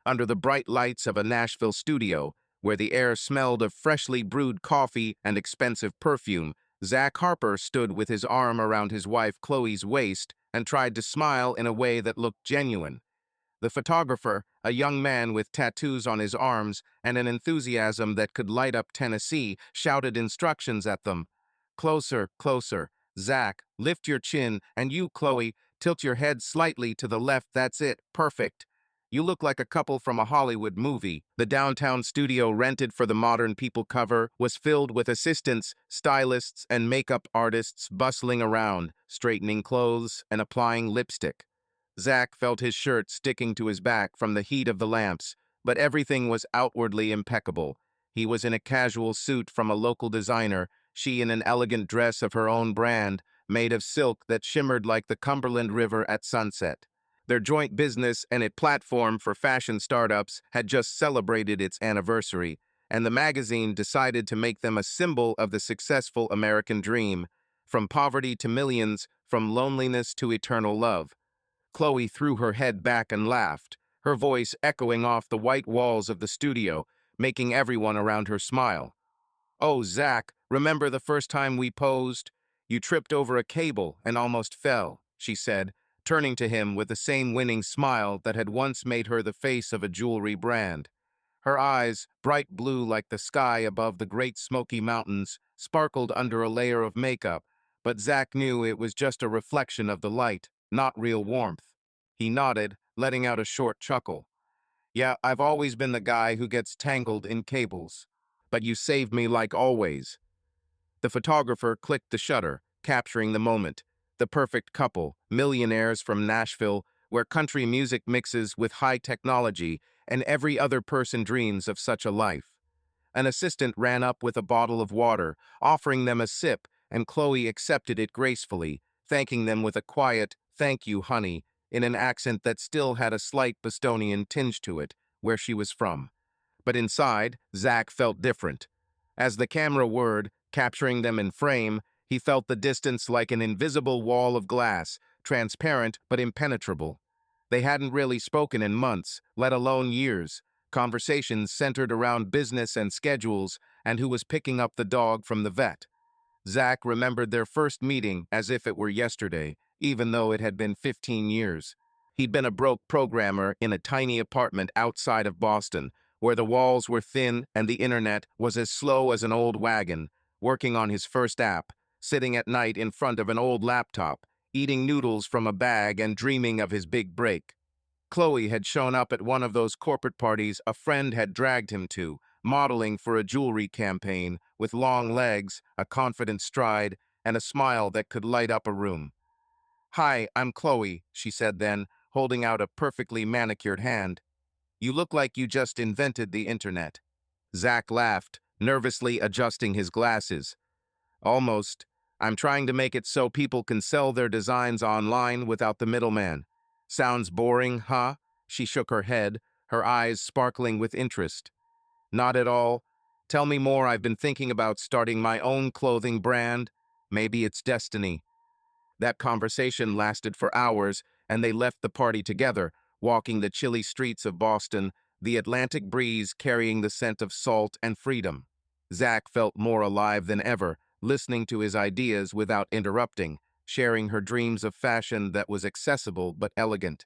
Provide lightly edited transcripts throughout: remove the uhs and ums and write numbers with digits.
under the bright lights of a Nashville studio, where the air smelled of freshly brewed coffee and expensive perfume. Zach Harper stood with his arm around his wife Chloe's waist and tried to smile in a way that looked genuine. The photographer, a young man with tattoos on his arms and an enthusiasm that could light up Tennessee, shouted instructions at them. Closer, closer. Zach, lift your chin, and you, Chloe, tilt your head slightly to the left. That's it. Perfect. You look like a couple from a Hollywood movie. The downtown studio rented for the Modern People cover was filled with assistants, stylists, and makeup artists bustling around, straightening clothes and applying lipstick. Zach felt his shirt sticking to his back from the heat of the lamps, but everything was outwardly impeccable. He was in a casual suit from a local designer, she in an elegant dress of her own brand, made of silk that shimmered like the Cumberland River at sunset. Their joint business and its platform for fashion startups had just celebrated its anniversary, and the magazine decided to make them a symbol of the successful American dream, from poverty to millions, from loneliness to eternal love. Chloe threw her head back and laughed, her voice echoing off the white walls of the studio, making everyone around her smile. "Oh, Zach, remember the first time we posed? You tripped over a cable and almost fell," she said, turning to him with the same winning smile that had once made her the face of a jewelry brand. Her eyes, bright blue like the sky above the Great Smoky Mountains, sparkled under a layer of makeup, but Zach knew it was just a reflection of the light, not real warmth. He nodded, letting out a short chuckle. "Yeah, I've always been the guy who gets tangled in cables. But you saved me like always." The photographer clicked the shutter, capturing the moment. The perfect couple, millionaires from Nashville, where country music mixes with high technology, and every other person dreams of such a life. An assistant ran up with a bottle of water, offering them a sip, and Chloe accepted it gracefully, thanking them with a quiet, "Thank you, honey," in an accent that still had a slight Bostonian tinge to it, where she was from. But inside, Zach felt different. As the camera whirred, capturing them in frame, he felt the distance like an invisible wall of glass, transparent but impenetrable. They hadn't really spoken in months, let alone years. Conversations centered around business and schedules, and who was picking up the dog from the vet. Zach remembered their first meeting as if it were yesterday, even though it had been 15 years. He'd been a broke programmer in a tiny apartment outside of Boston, where the walls were thin and the internet was as slow as an old wagon, working on his first app, sitting at night in front of an old laptop, eating noodles from a bag and dreaming of his big break. Chloe had shown up at one of those corporate parties a friend had dragged him to, modeling for a jewelry campaign, with long legs, a confident stride, and a smile that could light up a room. "Hi, I'm Chloe," she said then, holding out a perfectly manicured hand. "You look like you just invented the internet." Zach laughed, nervously adjusting his glasses. "Almost. I'm trying to make it so people can sell their designs online without the middleman." "Sounds boring, huh?" She shook her head, her eyes sparkling with interest. "Not at all. Tell me more. I've been thinking about starting my own clothing brand. Maybe it's destiny." That conversation lasted for hours, and they left the party together, walking the chilly streets of Boston, the Atlantic breeze carrying the scent of salt and freedom. Zach felt more alive than ever, listening to his ideas without interrupting, sharing her dreams of fashion that was accessible but elegant.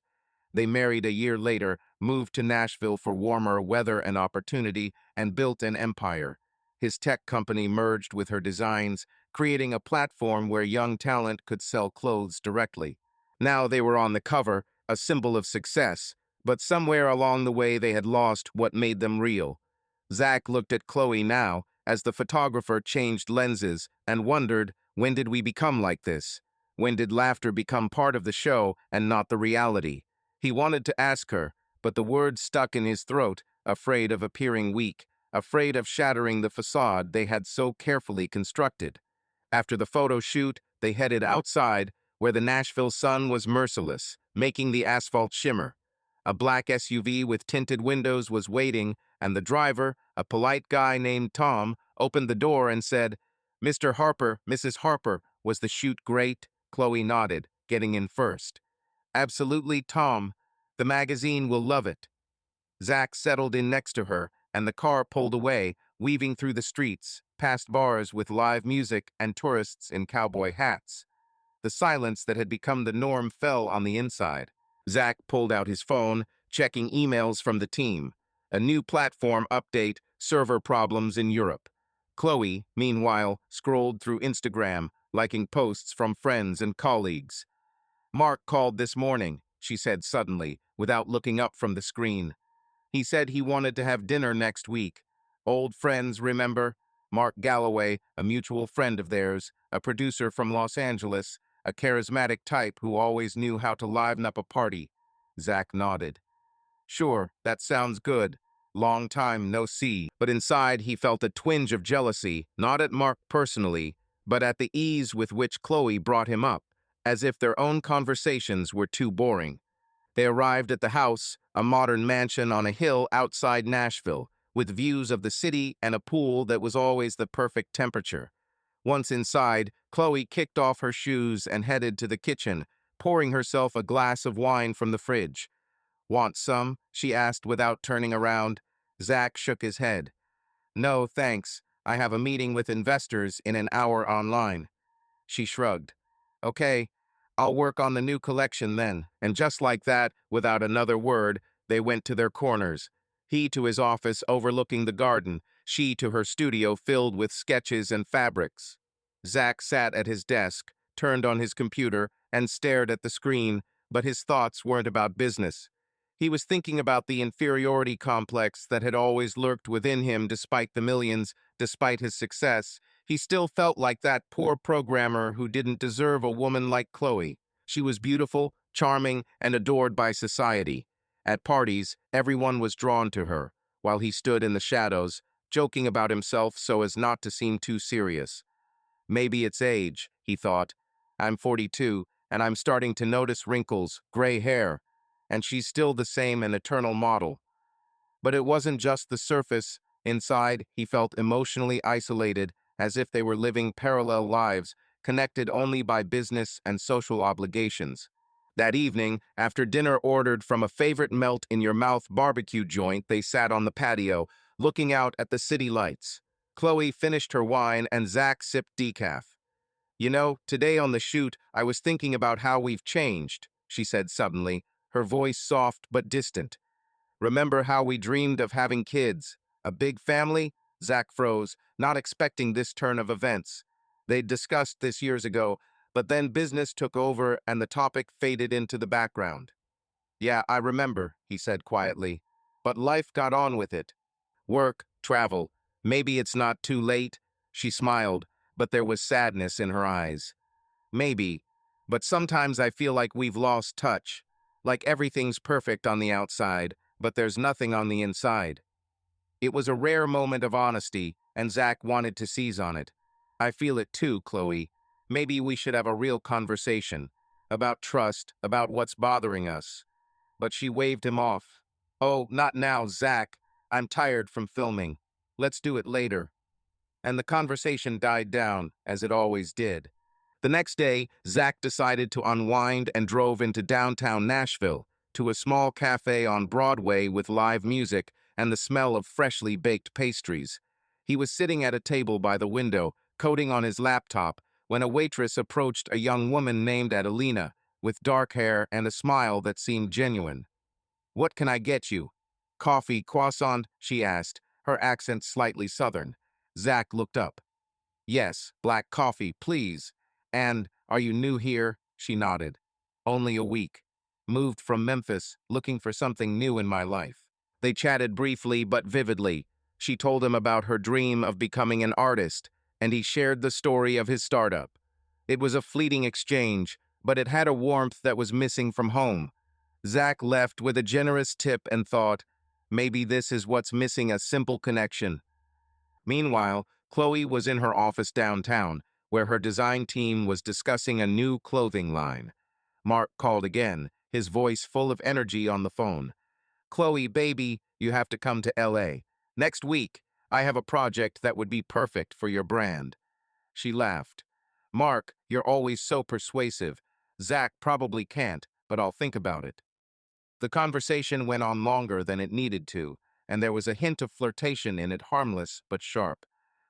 They married a year later, moved to Nashville for warmer weather and opportunity, and built an empire. His tech company merged with her designs, creating a platform where young talent could sell clothes directly. Now they were on the cover, a symbol of success, but somewhere along the way they had lost what made them real. Zach looked at Chloe now, as the photographer changed lenses, and wondered, when did we become like this? When did laughter become part of the show and not the reality? He wanted to ask her, but the words stuck in his throat, afraid of appearing weak, afraid of shattering the façade they had so carefully constructed. After the photo shoot, they headed outside, where the Nashville sun was merciless, making the asphalt shimmer. A black SUV with tinted windows was waiting, and the driver, a polite guy named Tom, opened the door and said, "Mr. Harper, Mrs. Harper, was the shoot great?" Chloe nodded, getting in first. "Absolutely, Tom. The magazine will love it." Zach settled in next to her, and the car pulled away, weaving through the streets, past bars with live music and tourists in cowboy hats. The silence that had become the norm fell on the inside. Zach pulled out his phone, checking emails from the team. A new platform update, server problems in Europe. Chloe, meanwhile, scrolled through Instagram, liking posts from friends and colleagues. Mark called this morning, she said suddenly, without looking up from the screen. He said he wanted to have dinner next week. Old friends, remember? Mark Galloway, a mutual friend of theirs, a producer from Los Angeles, a charismatic type who always knew how to liven up a party. Zach nodded. Sure, that sounds good. Long time no see. But inside he felt a twinge of jealousy, not at Mark personally, but at the ease with which Chloe brought him up, as if their own conversations were too boring. They arrived at the house, a modern mansion on a hill outside Nashville, with views of the city and a pool that was always the perfect temperature. Once inside, Chloe kicked off her shoes and headed to the kitchen, pouring herself a glass of wine from the fridge. Want some? She asked without turning around. Zach shook his head. No, thanks. I have a meeting with investors in an hour online. She shrugged. Okay, I'll work on the new collection then. And just like that, without another word, they went to their corners. He to his office overlooking the garden, she to her studio filled with sketches and fabrics. Zach sat at his desk, turned on his computer, and stared at the screen, but his thoughts weren't about business. He was thinking about the inferiority complex that had always lurked within him despite the millions, despite his success. He still felt like that poor programmer who didn't deserve a woman like Chloe. She was beautiful, charming, and adored by society. At parties, everyone was drawn to her, while he stood in the shadows, joking about himself so as not to seem too serious. Maybe it's age, he thought. I'm 42, and I'm starting to notice wrinkles, gray hair, and she's still the same and eternal model. But it wasn't just the surface. Inside, he felt emotionally isolated, as if they were living parallel lives, connected only by business and social obligations. That evening, after dinner ordered from a favorite melt-in-your-mouth barbecue joint, they sat on the patio, looking out at the city lights. Chloe finished her wine and Zach sipped decaf. You know, today on the shoot, I was thinking about how we've changed, she said suddenly, her voice soft but distant. Remember how we dreamed of having kids? A big family? Zach froze, not expecting this turn of events. They'd discussed this years ago, but then business took over and the topic faded into the background. Yeah, I remember, he said quietly. But life got on with it. Work, travel. Maybe it's not too late. She smiled, but there was sadness in her eyes. Maybe, but sometimes I feel like we've lost touch. Like everything's perfect on the outside, but there's nothing on the inside. It was a rare moment of honesty, and Zach wanted to seize on it. I feel it too, Chloe. Maybe we should have a real conversation. About trust, about what's bothering us. But she waved him off. Oh, not now, Zach. I'm tired from filming. Let's do it later. And the conversation died down, as it always did. The next day, Zach decided to unwind and drove into downtown Nashville, to a small cafe on Broadway with live music and the smell of freshly baked pastries. He was sitting at a table by the window, coding on his laptop, when a waitress approached a young woman named Adelina, with dark hair and a smile that seemed genuine. What can I get you? Coffee, croissant, she asked, her accent slightly southern. Zach looked up. Yes, black coffee, please. And, are you new here? She nodded. Only a week. Moved from Memphis, looking for something new in my life. They chatted briefly but vividly. She told him about her dream of becoming an artist, and he shared the story of his startup. It was a fleeting exchange, but it had a warmth that was missing from home. Zach left with a generous tip and thought, maybe this is what's missing, a simple connection. Meanwhile, Chloe was in her office downtown, where her design team was discussing a new clothing line. Mark called again, his voice full of energy on the phone. Chloe, baby, you have to come to LA. Next week, I have a project that would be perfect for your brand. She laughed. Mark, you're always so persuasive. Zach probably can't, but I'll think about it. The conversation went on longer than it needed to, and there was a hint of flirtation in it, harmless but sharp.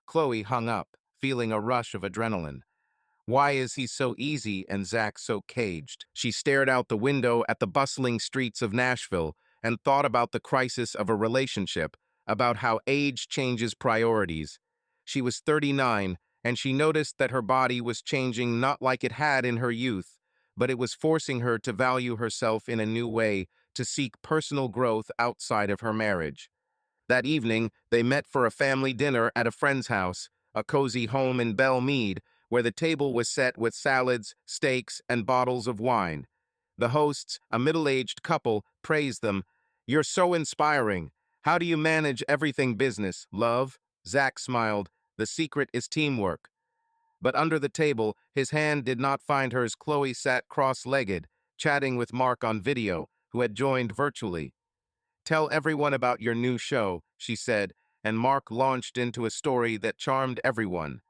Chloe hung up, feeling a rush of adrenaline. Why is he so easy and Zach so caged? She stared out the window at the bustling streets of Nashville and thought about the crisis of a relationship, about how age changes priorities. She was 39, and she noticed that her body was changing not like it had in her youth, but it was forcing her to value herself in a new way, to seek personal growth outside of her marriage. That evening, they met for a family dinner at a friend's house, a cozy home in Belle Meade, where the table was set with salads, steaks, and bottles of wine. The hosts, a middle-aged couple, praised them. "You're so inspiring. How do you manage everything business, love?" Zach smiled. "The secret is teamwork." But under the table, his hand did not find hers. Chloe sat cross-legged, chatting with Mark on video, who had joined virtually. "Tell everyone about your new show," she said, and Mark launched into a story that charmed everyone.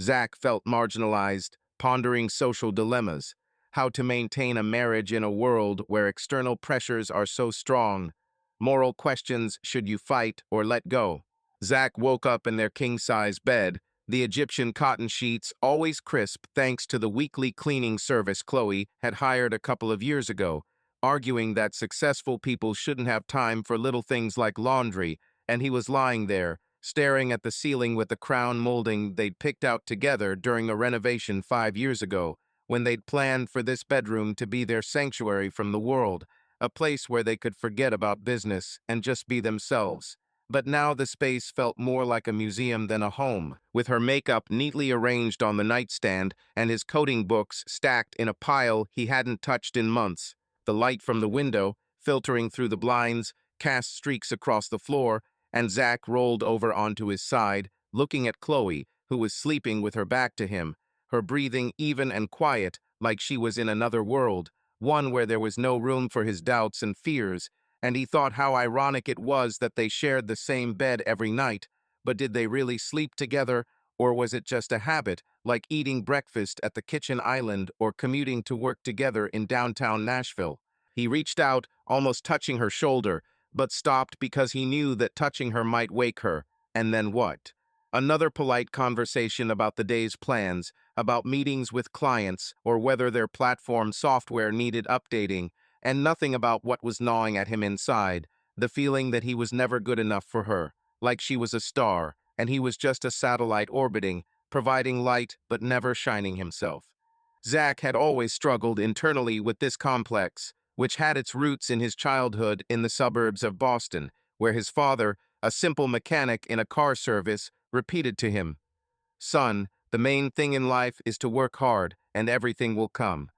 Zach felt marginalized, pondering social dilemmas, how to maintain a marriage in a world where external pressures are so strong. Moral questions: should you fight or let go? Zach woke up in their king-size bed, the Egyptian cotton sheets always crisp thanks to the weekly cleaning service Chloe had hired a couple of years ago, arguing that successful people shouldn't have time for little things like laundry, and he was lying there, staring at the ceiling with the crown molding they'd picked out together during a renovation 5 years ago, when they'd planned for this bedroom to be their sanctuary from the world, a place where they could forget about business and just be themselves. But now the space felt more like a museum than a home, with her makeup neatly arranged on the nightstand and his coding books stacked in a pile he hadn't touched in months. The light from the window, filtering through the blinds, cast streaks across the floor, and Zach rolled over onto his side, looking at Chloe, who was sleeping with her back to him, her breathing even and quiet, like she was in another world, one where there was no room for his doubts and fears. And he thought how ironic it was that they shared the same bed every night, but did they really sleep together, or was it just a habit, like eating breakfast at the kitchen island or commuting to work together in downtown Nashville? He reached out, almost touching her shoulder, but stopped because he knew that touching her might wake her. And then what? Another polite conversation about the day's plans, about meetings with clients, or whether their platform software needed updating, and nothing about what was gnawing at him inside, the feeling that he was never good enough for her, like she was a star, and he was just a satellite orbiting, providing light but never shining himself. Zach had always struggled internally with this complex, which had its roots in his childhood in the suburbs of Boston, where his father, a simple mechanic in a car service, repeated to him, "Son, the main thing in life is to work hard, and everything will come."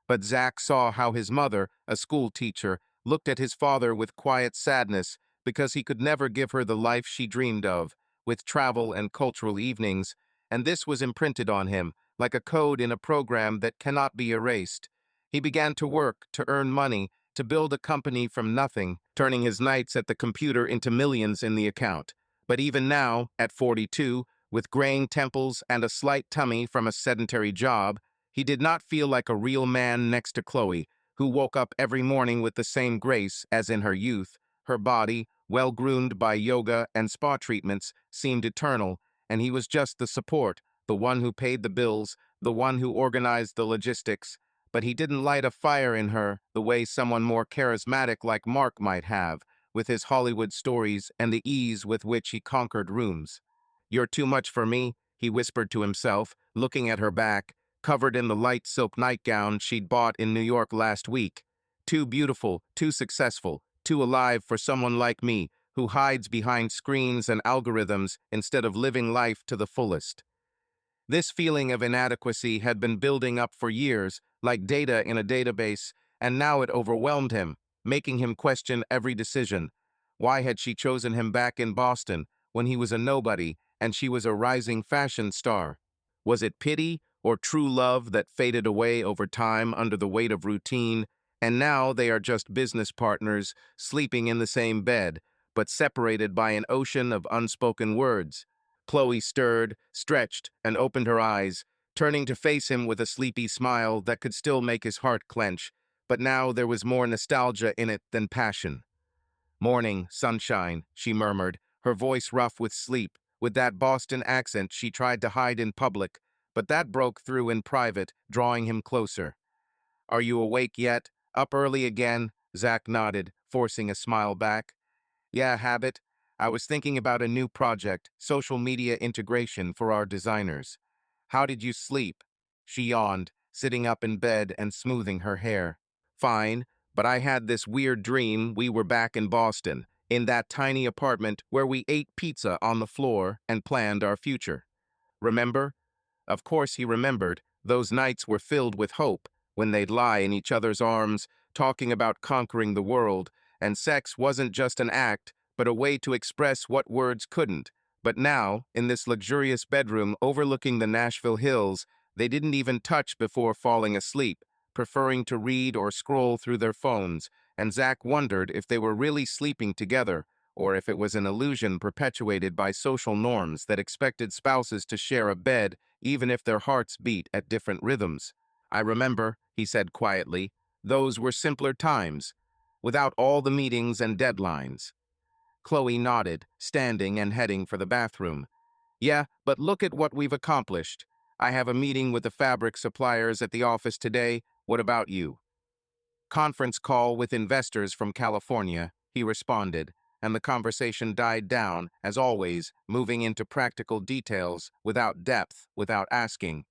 But Zach saw how his mother, a school teacher, looked at his father with quiet sadness because he could never give her the life she dreamed of, with travel and cultural evenings, and this was imprinted on him, like a code in a program that cannot be erased. He began to work, to earn money, to build a company from nothing, turning his nights at the computer into millions in the account. But even now, at 42, with graying temples and a slight tummy from a sedentary job, he did not feel like a real man next to Chloe, who woke up every morning with the same grace as in her youth. Her body, well groomed by yoga and spa treatments, seemed eternal, and he was just the support, the one who paid the bills, the one who organized the logistics. But he didn't light a fire in her the way someone more charismatic like Mark might have, with his Hollywood stories and the ease with which he conquered rooms. "You're too much for me," he whispered to himself, looking at her back, covered in the light silk nightgown she'd bought in New York last week. "Too beautiful, too successful, too alive for someone like me, who hides behind screens and algorithms instead of living life to the fullest." This feeling of inadequacy had been building up for years, like data in a database, and now it overwhelmed him, making him question every decision. Why had she chosen him back in Boston, when he was a nobody and she was a rising fashion star? Was it pity or true love that faded away over time under the weight of routine, and now they are just business partners, sleeping in the same bed, but separated by an ocean of unspoken words? Chloe stirred, stretched, and opened her eyes, turning to face him with a sleepy smile that could still make his heart clench. but now there was more nostalgia in it than passion. "Morning, sunshine," she murmured, her voice rough with sleep, with that Boston accent she tried to hide in public, but that broke through in private, drawing him closer. "Are you awake yet? Up early again?" Zach nodded, forcing a smile back. "Yeah, habit. I was thinking about a new project, social media integration for our designers." "How did you sleep?" She yawned, sitting up in bed and smoothing her hair. "Fine, but I had this weird dream we were back in Boston, in that tiny apartment where we ate pizza on the floor and planned our future. Remember?" Of course he remembered. Those nights were filled with hope, when they'd lie in each other's arms, talking about conquering the world, and sex wasn't just an act, but a way to express what words couldn't. But now, in this luxurious bedroom overlooking the Nashville hills, they didn't even touch before falling asleep, preferring to read or scroll through their phones, and Zach wondered if they were really sleeping together, or if it was an illusion perpetuated by social norms that expected spouses to share a bed even if their hearts beat at different rhythms. "I remember," he said quietly, "those were simpler times, without all the meetings and deadlines." Chloe nodded, standing and heading for the bathroom. "Yeah, but look at what we've accomplished. I have a meeting with the fabric suppliers at the office today. What about you?" "Conference call with investors from California," he responded, and the conversation died down, as always, moving into practical details, without depth, without asking,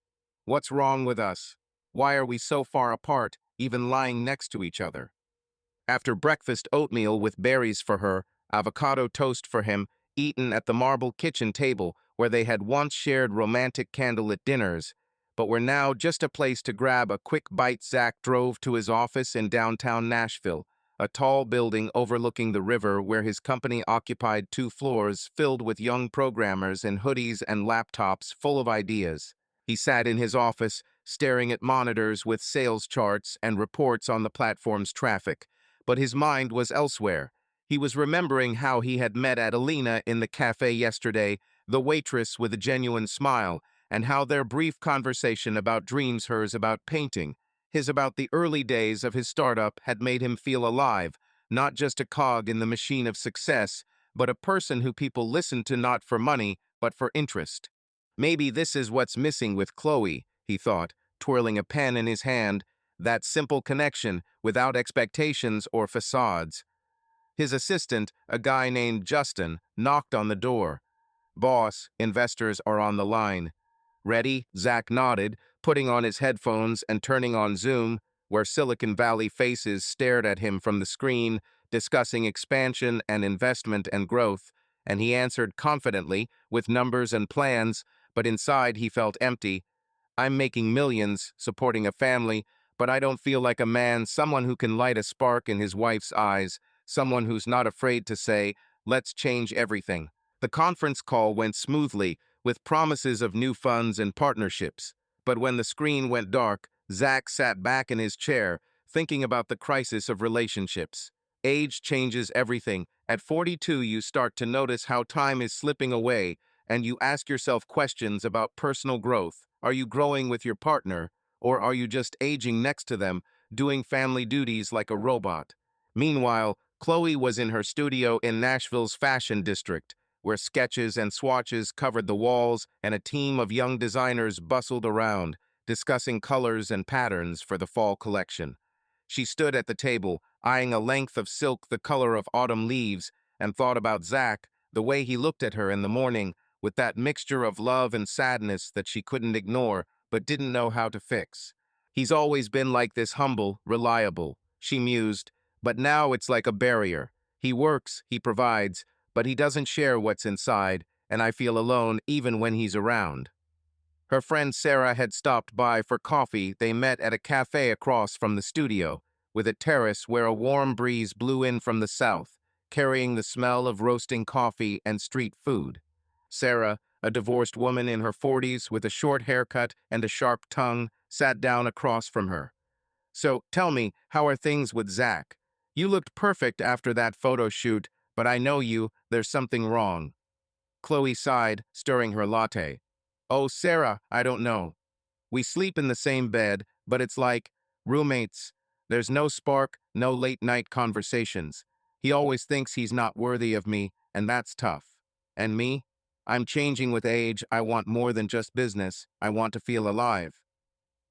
"What's wrong with us? Why are we so far apart, even lying next to each other?" After breakfast oatmeal with berries for her, avocado toast for him, eaten at the marble kitchen table where they had once shared romantic candlelit dinners, but were now just a place to grab a quick bite. Zach drove to his office in downtown Nashville, a tall building overlooking the river where his company occupied 2 floors filled with young programmers in hoodies and laptops full of ideas. He sat in his office, staring at monitors with sales charts and reports on the platform's traffic, but his mind was elsewhere. He was remembering how he had met Adelina in the cafe yesterday, the waitress with a genuine smile, and how their brief conversation about dreams, hers about painting, his about the early days of his startup, had made him feel alive, not just a cog in the machine of success, but a person who people listened to not for money, but for interest. Maybe this is what's missing with Chloe, he thought, twirling a pen in his hand, that simple connection without expectations or facades. His assistant, a guy named Justin, knocked on the door. "Boss, investors are on the line." "Ready?" Zach nodded, putting on his headphones and turning on Zoom, where Silicon Valley faces stared at him from the screen, discussing expansion and investment and growth, and he answered confidently, with numbers and plans, but inside he felt empty. "I'm making millions, supporting a family, but I don't feel like a man, someone who can light a spark in his wife's eyes, someone who's not afraid to say, 'Let's change everything.'" The conference call went smoothly, with promises of new funds and partnerships. But when the screen went dark, Zach sat back in his chair, thinking about the crisis of relationships. Age changes everything. At 42, you start to notice how time is slipping away, and you ask yourself questions about personal growth. Are you growing with your partner, or are you just aging next to them, doing family duties like a robot? Meanwhile, Chloe was in her studio in Nashville's fashion district, where sketches and swatches covered the walls and a team of young designers bustled around, discussing colors and patterns for the fall collection. She stood at the table, eyeing a length of silk the color of autumn leaves, and thought about Zach, the way he looked at her in the morning, with that mixture of love and sadness that she couldn't ignore but didn't know how to fix. "He's always been like this, humble, reliable," she mused, "but now it's like a barrier. He works, he provides, but he doesn't share what's inside, and I feel alone even when he's around." Her friend Sarah had stopped by for coffee. They met at a cafe across from the studio, with a terrace where a warm breeze blew in from the south, carrying the smell of roasting coffee and street food. Sarah, a divorced woman in her 40s with a short haircut and a sharp tongue, sat down across from her. "So, tell me, how are things with Zach? You looked perfect after that photo shoot, but I know you, there's something wrong." Chloe sighed, stirring her latte. "Oh, Sarah, I don't know. We sleep in the same bed, but it's like roommates. There's no spark, no late-night conversations. He always thinks he's not worthy of me, and that's tough. And me? I'm changing with age. I want more than just business. I want to feel alive.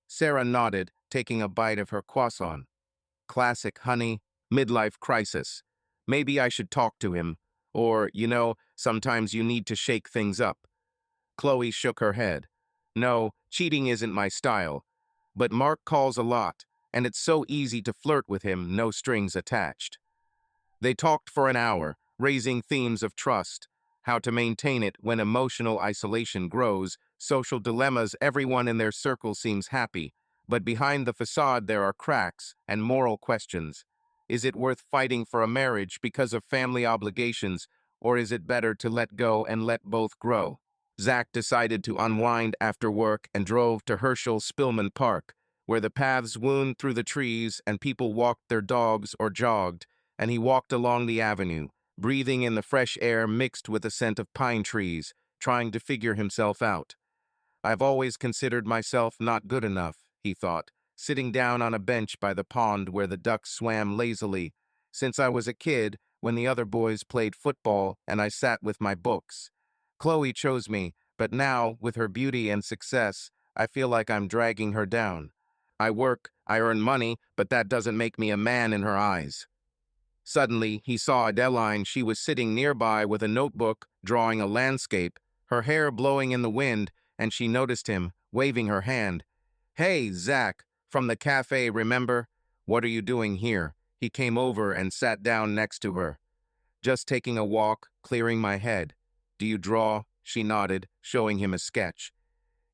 Sarah nodded, taking a bite of her croissant. Classic, honey. Midlife crisis. Maybe I should talk to him. Or, sometimes you need to shake things up. Chloe shook her head. No, cheating isn't my style. But Mark calls a lot, and it's so easy to flirt with him, no strings attached. They talked for an hour, raising themes of trust, how to maintain it when emotional isolation grows, social dilemmas. Everyone in their circle seems happy, but behind the facade there are cracks and moral questions. Is it worth fighting for a marriage because of family obligations, or is it better to let go and let both grow? Zach decided to unwind after work and drove to Herschel Spillman Park, where the paths wound through the trees and people walked their dogs or jogged, and he walked along the avenue, breathing in the fresh air mixed with the scent of pine trees, trying to figure himself out. I've always considered myself not good enough, he thought, sitting down on a bench by the pond where the ducks swam lazily, since I was a kid when the other boys played football and I sat with my books. Chloe chose me, but now, with her beauty and success, I feel like I'm dragging her down. I work, I earn money, but that doesn't make me a man in her eyes. Suddenly, he saw Adeline. She was sitting nearby with a notebook, drawing a landscape, her hair blowing in the wind, and she noticed him, waving her hand. Hey, Zach, from the cafe, remember? What are you doing here? He came over and sat down next to her. Just taking a walk, clearing my head. Do you draw? She nodded, showing him a sketch.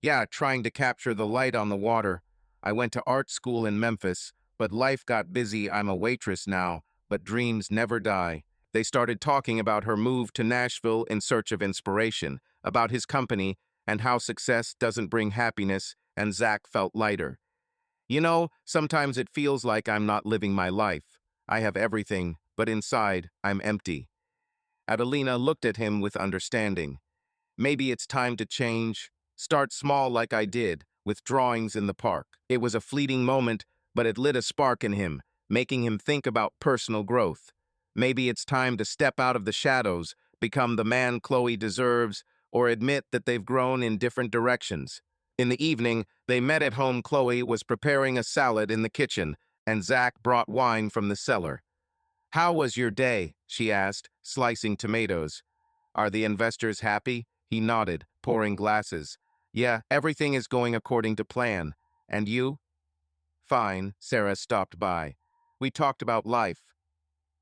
Yeah, trying to capture the light on the water. I went to art school in Memphis, but life got busy. I'm a waitress now, but dreams never die. They started talking about her move to Nashville in search of inspiration, about his company, and how success doesn't bring happiness, and Zach felt lighter. Sometimes it feels like I'm not living my life. I have everything, but inside, I'm empty. Adelina looked at him with understanding. Maybe it's time to change. Start small like I did, with drawings in the park. It was a fleeting moment, but it lit a spark in him, making him think about personal growth. Maybe it's time to step out of the shadows, become the man Chloe deserves, or admit that they've grown in different directions. In the evening, they met at home. Chloe was preparing a salad in the kitchen, and Zach brought wine from the cellar. How was your day? She asked, slicing tomatoes. Are the investors happy? He nodded, pouring glasses. Yeah, everything is going according to plan. And you? Fine, Sarah stopped by. We talked about life.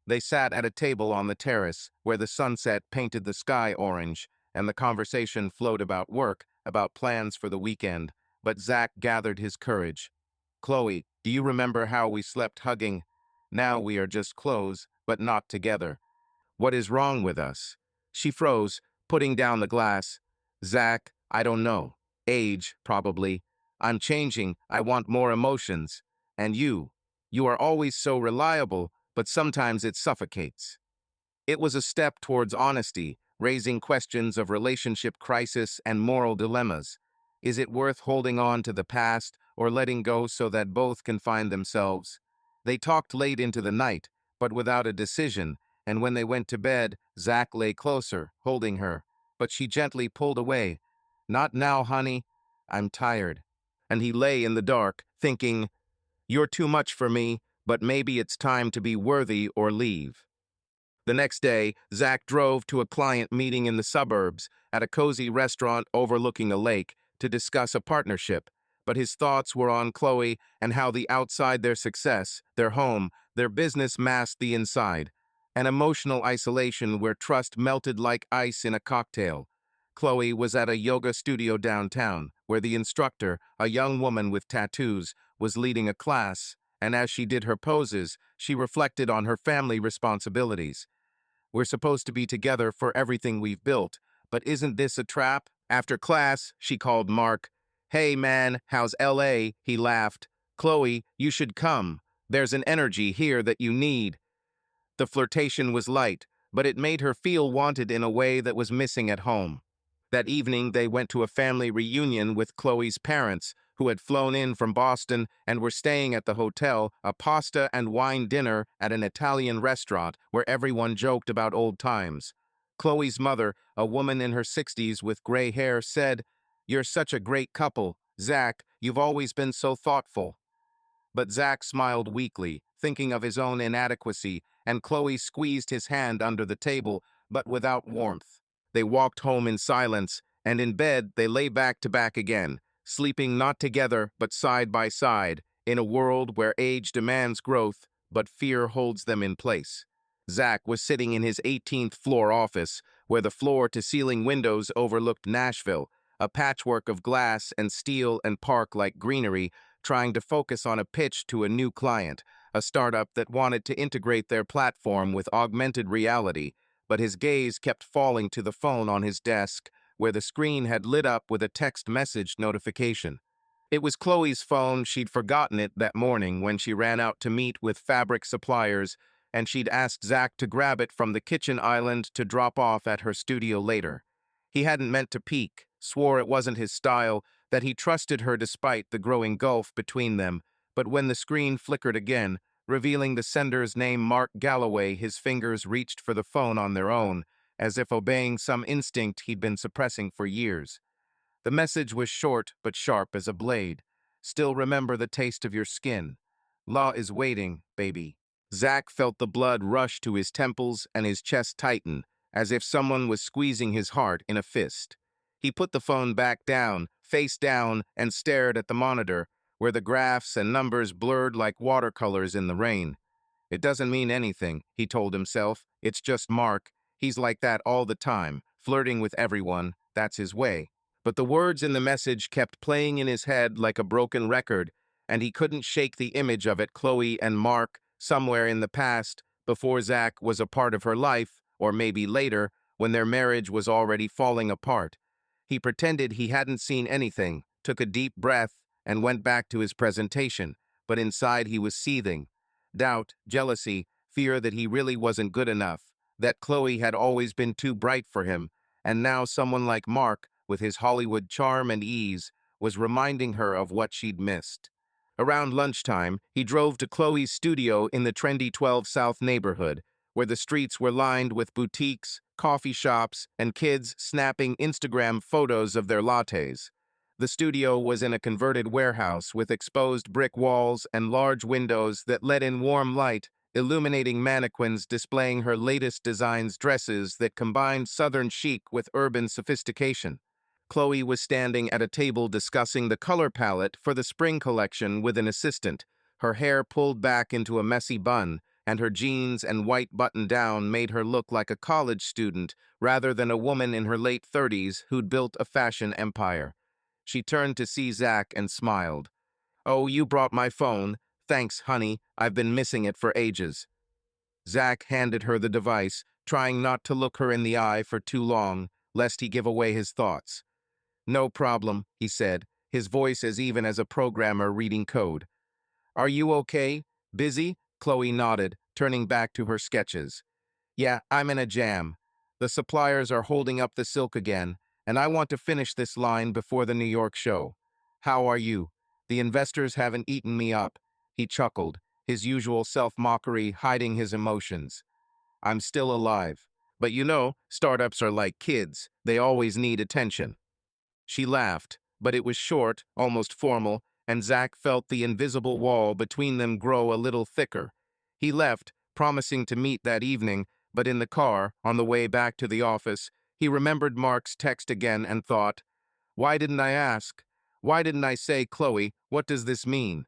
They sat at a table on the terrace, where the sunset painted the sky orange, and the conversation flowed about work, about plans for the weekend. But Zach gathered his courage. Chloe, do you remember how we slept hugging? Now we are just close, but not together. What is wrong with us? She froze, putting down the glass. Zach, I don't know. Age, probably. I'm changing. I want more emotions. And you. You are always so reliable, but sometimes it suffocates. It was a step towards honesty, raising questions of relationship crisis and moral dilemmas. Is it worth holding on to the past or letting go so that both can find themselves? They talked late into the night, but without a decision, and when they went to bed, Zach lay closer, holding her, but she gently pulled away. Not now, honey. I'm tired. And he lay in the dark, thinking, you're too much for me, but maybe it's time to be worthy or leave. The next day, Zach drove to a client meeting in the suburbs at a cozy restaurant overlooking a lake to discuss a partnership, but his thoughts were on Chloe and how the outside their success, their home, their business masked the inside, an emotional isolation where trust melted like ice in a cocktail. Chloe was at a yoga studio downtown, where the instructor, a young woman with tattoos, was leading a class, and as she did her poses, she reflected on her family responsibilities. We're supposed to be together for everything we've built, but isn't this a trap? After class, she called Mark. Hey man, how's LA? He laughed. Chloe, you should come. There's an energy here that you need. The flirtation was light, but it made her feel wanted in a way that was missing at home. That evening, they went to a family reunion with Chloe's parents, who had flown in from Boston and were staying at the hotel, a pasta and wine dinner at an Italian restaurant where everyone joked about old times. Chloe's mother, a woman in her 60s with gray hair, said, "You're such a great couple. Zach, you've always been so thoughtful." But Zach smiled weakly, thinking of his own inadequacy, and Chloe squeezed his hand under the table, but without warmth. They walked home in silence, and in bed they lay back to back again, sleeping not together but side by side, in a world where age demands growth, but fear holds them in place. Zach was sitting in his 18th floor office, where the floor-to-ceiling windows overlooked Nashville, a patchwork of glass and steel and park-like greenery, trying to focus on a pitch to a new client, a startup that wanted to integrate their platform with augmented reality, but his gaze kept falling to the phone on his desk, where the screen had lit up with a text message notification. It was Chloe's phone. She'd forgotten it that morning when she ran out to meet with fabric suppliers, and she'd asked Zach to grab it from the kitchen island to drop off at her studio later. He hadn't meant to peek, swore it wasn't his style, that he trusted her despite the growing gulf between them, but when the screen flickered again, revealing the sender's name, Mark Galloway, his fingers reached for the phone on their own, as if obeying some instinct he'd been suppressing for years. The message was short but sharp as a blade. "Still remember the taste of your skin. Law is waiting, baby." Zach felt the blood rush to his temples and his chest tighten, as if someone was squeezing his heart in a fist. He put the phone back down, face down, and stared at the monitor, where the graphs and numbers blurred like watercolors in the rain. "It doesn't mean anything," he told himself. "It's just Mark. He's like that all the time, flirting with everyone. That's his way." But the words in the message kept playing in his head like a broken record, and he couldn't shake the image of it. Chloe and Mark, somewhere in the past, before Zach was a part of her life, or maybe later, when their marriage was already falling apart. He pretended he hadn't seen anything, took a deep breath, and went back to his presentation, but inside he was seething. Doubt, jealousy, fear that he really wasn't good enough, that Chloe had always been too bright for him, and now someone like Mark, with his Hollywood charm and ease, was reminding her of what she'd missed. Around lunchtime, he drove to Chloe's studio in the trendy 12 South neighborhood, where the streets were lined with boutiques, coffee shops, and kids snapping Instagram photos of their lattes. The studio was in a converted warehouse with exposed brick walls and large windows that let in warm light, illuminating mannequins displaying her latest designs, dresses that combined Southern chic with urban sophistication. Chloe was standing at a table discussing the color palette for the spring collection with an assistant, her hair pulled back into a messy bun, and her jeans and white button-down made her look like a college student rather than a woman in her late 30s who'd built a fashion empire. She turned to see Zach and smiled. "Oh, you brought my phone. Thanks, honey. I've been missing it for ages." Zach handed her the device, trying not to look her in the eye for too long, lest he give away his thoughts. "No problem," he said, his voice as even as a programmer reading code. "Are you okay? Busy?" Chloe nodded, turning back to her sketches. "Yeah, I'm in a jam. The suppliers are holding up the silk again, and I want to finish this line before the New York show. How are you? The investors haven't eaten me up." He chuckled, his usual self-mockery hiding his emotions. "I'm still alive. But you know, startups are like kids. They always need attention." She laughed, but it was short, almost formal, and Zach felt the invisible wall between them grow a little thicker. He left, promising to meet that evening, but in the car, on the way back to the office, he remembered Mark's text again and thought, "Why didn't I ask? Why didn't I say, Chloe, what does this mean?"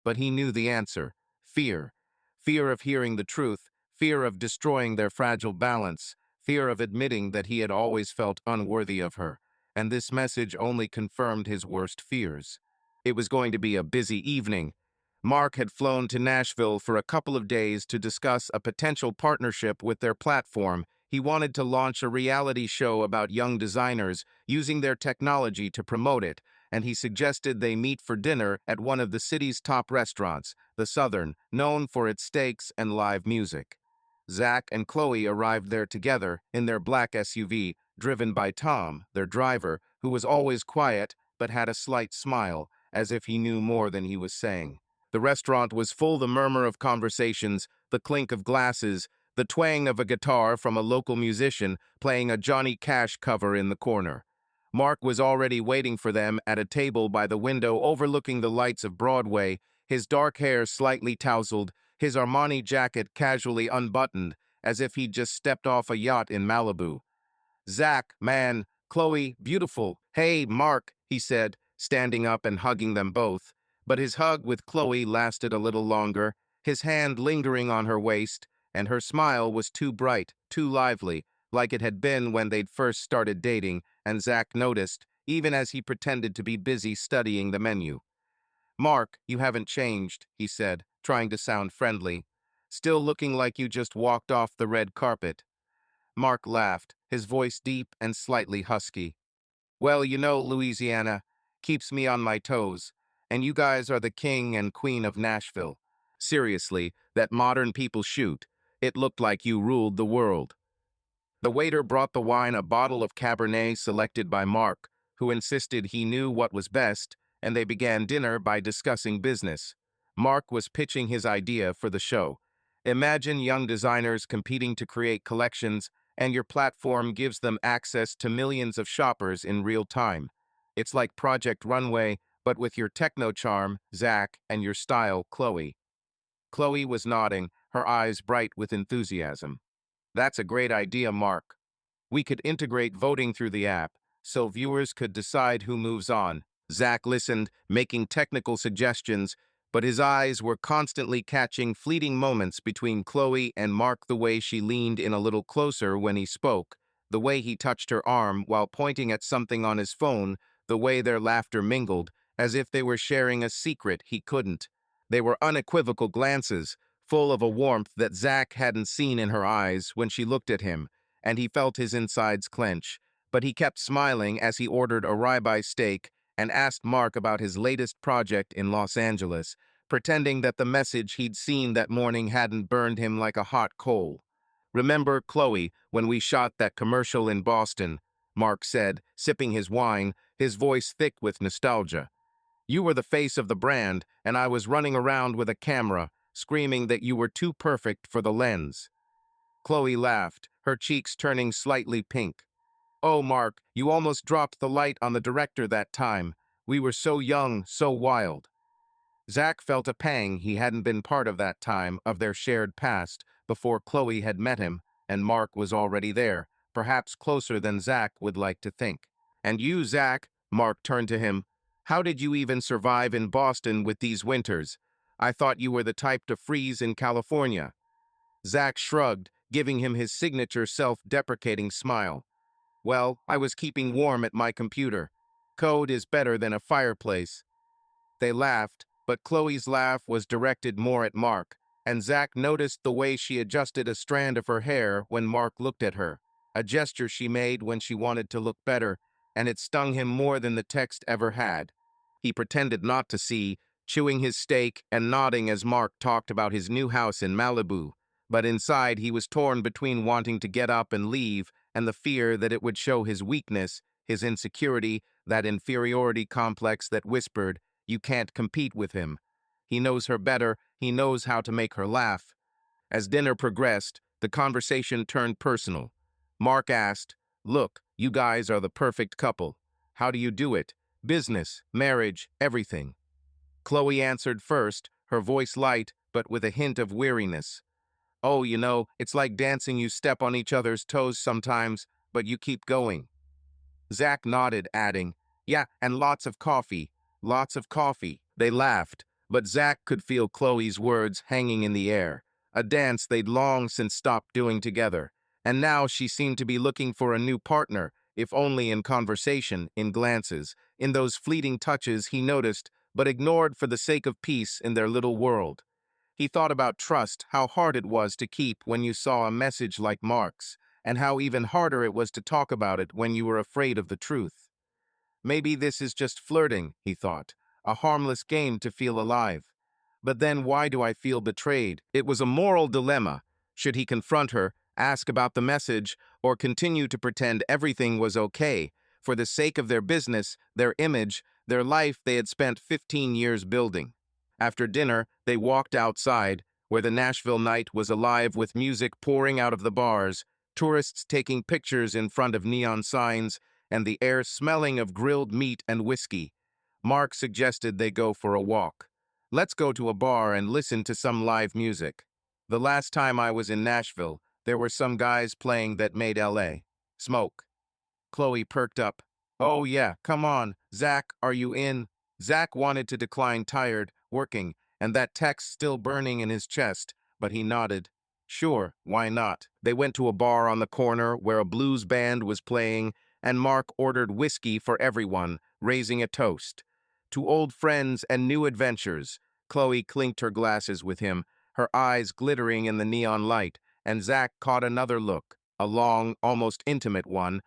But he knew the answer. Fear. Fear of hearing the truth, fear of destroying their fragile balance, fear of admitting that he had always felt unworthy of her. And this message only confirmed his worst fears. It was going to be a busy evening. Mark had flown to Nashville for a couple of days to discuss a potential partnership with their platform. He wanted to launch a reality show about young designers, using their technology to promote it, and he suggested they meet for dinner at one of the city's top restaurants, the Southern, known for its steaks and live music. Zach and Chloe arrived there together in their black SUV, driven by Tom, their driver, who was always quiet but had a slight smile, as if he knew more than he was saying. The restaurant was full the murmur of conversations, the clink of glasses, the twang of a guitar from a local musician playing a Johnny Cash cover in the corner. Mark was already waiting for them at a table by the window overlooking the lights of Broadway, his dark hair slightly tousled, his Armani jacket casually unbuttoned, as if he'd just stepped off a yacht in Malibu. "Zach, man, Chloe, beautiful. Hey, Mark," he said, standing up and hugging them both. But his hug with Chloe lasted a little longer, his hand lingering on her waist, and her smile was too bright, too lively, like it had been when they'd first started dating, and Zach noticed, even as he pretended to be busy studying the menu. "Mark, you haven't changed," he said, trying to sound friendly. "Still looking like you just walked off the red carpet." Mark laughed, his voice deep and slightly husky. "Well, you know, Louisiana keeps me on my toes, and you guys are the king and queen of Nashville. Seriously, that modern people shoot. It looked like you ruled the world." The waiter brought the wine, a bottle of Cabernet selected by Mark, who insisted he knew what was best, and they began dinner by discussing business. Mark was pitching his idea for the show. Imagine young designers competing to create collections, and your platform gives them access to millions of shoppers in real time. It's like Project Runway, but with your techno charm, Zach, and your style, Chloe. Chloe was nodding, her eyes bright with enthusiasm. "That's a great idea, Mark. We could integrate voting through the app, so viewers could decide who moves on." Zach listened, making technical suggestions, but his eyes were constantly catching fleeting moments between Chloe and Mark, the way she leaned in a little closer when he spoke, the way he touched her arm while pointing at something on his phone, the way their laughter mingled, as if they were sharing a secret he couldn't. They were unequivocal glances, full of a warmth that Zach hadn't seen in her eyes when she looked at him, and he felt his insides clench. But he kept smiling as he ordered a ribeye steak and asked Mark about his latest project in Los Angeles, pretending that the message he'd seen that morning hadn't burned him like a hot coal. "Remember, Chloe, when we shot that commercial in Boston?" Mark said, sipping his wine, his voice thick with nostalgia. "You were the face of the brand, and I was running around with a camera, screaming that you were too perfect for the lens." Chloe laughed, her cheeks turning slightly pink. "Oh, Mark, you almost dropped the light on the director that time. We were so young, so wild." Zach felt a pang. He hadn't been part of that time, of their shared past, before Chloe had met him, and Mark was already there, perhaps closer than Zach would like to think. "And you, Zach," Mark turned to him, "how did you even survive in Boston with these winters? I thought you were the type to freeze in California." Zach shrugged, giving him his signature self-deprecating smile. "Well, I was keeping warm at my computer. Code is better than a fireplace." They laughed, but Chloe's laugh was directed more at Mark, and Zach noticed the way she adjusted a strand of her hair when Mark looked at her, a gesture she made when she wanted to look better, and it stung him more than the text ever had. He pretended not to see, chewing his steak and nodding as Mark talked about his new house in Malibu, but inside he was torn between wanting to get up and leave and the fear that it would show his weakness, his insecurity, that inferiority complex that whispered, "You can't compete with him. He knows her better, he knows how to make her laugh." As dinner progressed, the conversation turned personal. Mark asked, "Look, you guys are the perfect couple. How do you do it? Business, marriage, everything." Chloe answered first, her voice light, but with a hint of weariness. "Oh, you know, it's like dancing. You step on each other's toes sometimes, but you keep going." Zach nodded, adding, "Yeah, and lots of coffee. Lots of coffee." They laughed, but Zach could feel Chloe's words hanging in the air, a dance they'd long since stopped doing together. And now she seemed to be looking for a new partner, if only in conversation, in glances, in those fleeting touches he noticed but ignored for the sake of peace in their little world. He thought about trust, how hard it was to keep when you saw a message like Mark's, and how even harder it was to talk about it when you were afraid of the truth. Maybe this is just flirting, he thought, a harmless game to feel alive. But then why do I feel betrayed? It was a moral dilemma. Should he confront her, ask about the message, or continue to pretend everything was okay, for the sake of their business, their image, their life they had spent 15 years building. After dinner, they walked outside, where the Nashville night was alive with music pouring out of the bars, tourists taking pictures in front of neon signs, and the air smelling of grilled meat and whiskey. Mark suggested they go for a walk. Let's go to a bar and listen to some live music. The last time I was in Nashville, there were some guys playing that made LA smoke. Chloe perked up. Oh yeah, come on. Zach, are you in? Zach wanted to decline tired, working, and that text still burning in his chest, but he nodded. Sure, why not? They went to a bar on the corner where a blues band was playing, and Mark ordered whiskey for everyone, raising a toast. To old friends and new adventures. Chloe clinked her glasses with him, her eyes glittering in the neon light, and Zach caught another look, a long, almost intimate one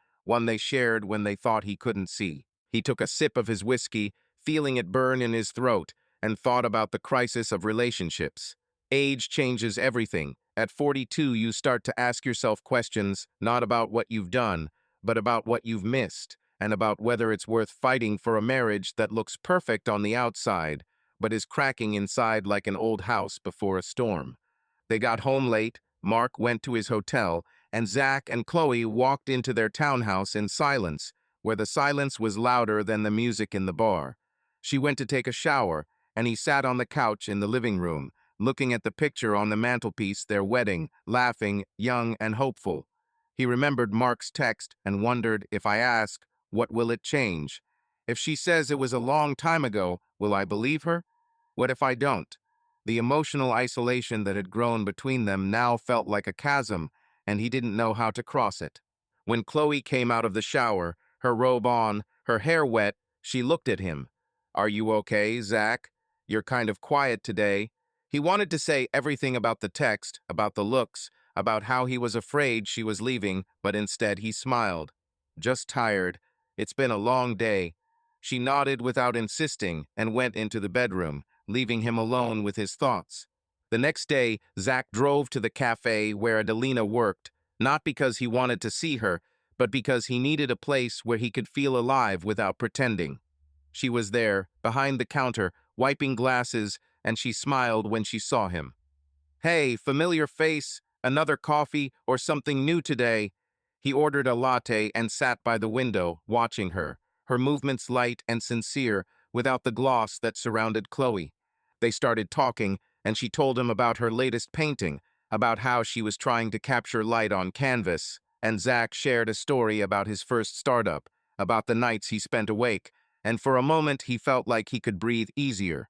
they shared when they thought he couldn't see. He took a sip of his whiskey, feeling it burn in his throat, and thought about the crisis of relationships. Age changes everything. At 42, you start to ask yourself questions not about what you've done, but about what you've missed, and about whether it's worth fighting for a marriage that looks perfect on the outside, but is cracking inside like an old house before a storm. They got home late, Mark went to his hotel, and Zach and Chloe walked into their townhouse in silence, where the silence was louder than the music in the bar. She went to take a shower, and he sat on the couch in the living room, looking at the picture on the mantelpiece, their wedding, laughing, young and hopeful. He remembered Mark's text and wondered, if I ask, what will it change? If she says it was a long time ago, will I believe her? What if I don't? The emotional isolation that had grown between them now felt like a chasm, and he didn't know how to cross it. When Chloe came out of the shower, her robe on, her hair wet, she looked at him. Are you okay, Zach? You're kind of quiet today. He wanted to say everything about the text, about the looks, about how he was afraid she was leaving, but instead he smiled. Just tired. It's been a long day. She nodded without insisting and went into the bedroom, leaving him alone with his thoughts. The next day, Zach drove to the cafe where Adelina worked, not because he wanted to see her, but because he needed a place where he could feel alive without pretending. She was there, behind the counter, wiping glasses, and she smiled when she saw him. Hey, familiar face, another coffee or something new today? He ordered a latte and sat by the window, watching her movements light and sincere, without the gloss that surrounded Chloe. They started talking, and she told him about her latest painting, about how she was trying to capture light on canvas, and Zach shared a story about his first startup, about the nights he spent awake, and for a moment he felt like he could breathe easier.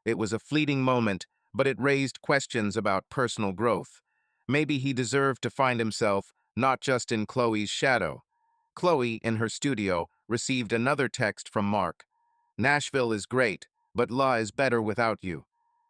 It was a fleeting moment, but it raised questions about personal growth. Maybe he deserved to find himself not just in Chloe's shadow. Chloe, in her studio, received another text from Mark. Nashville is great, but La is better without you.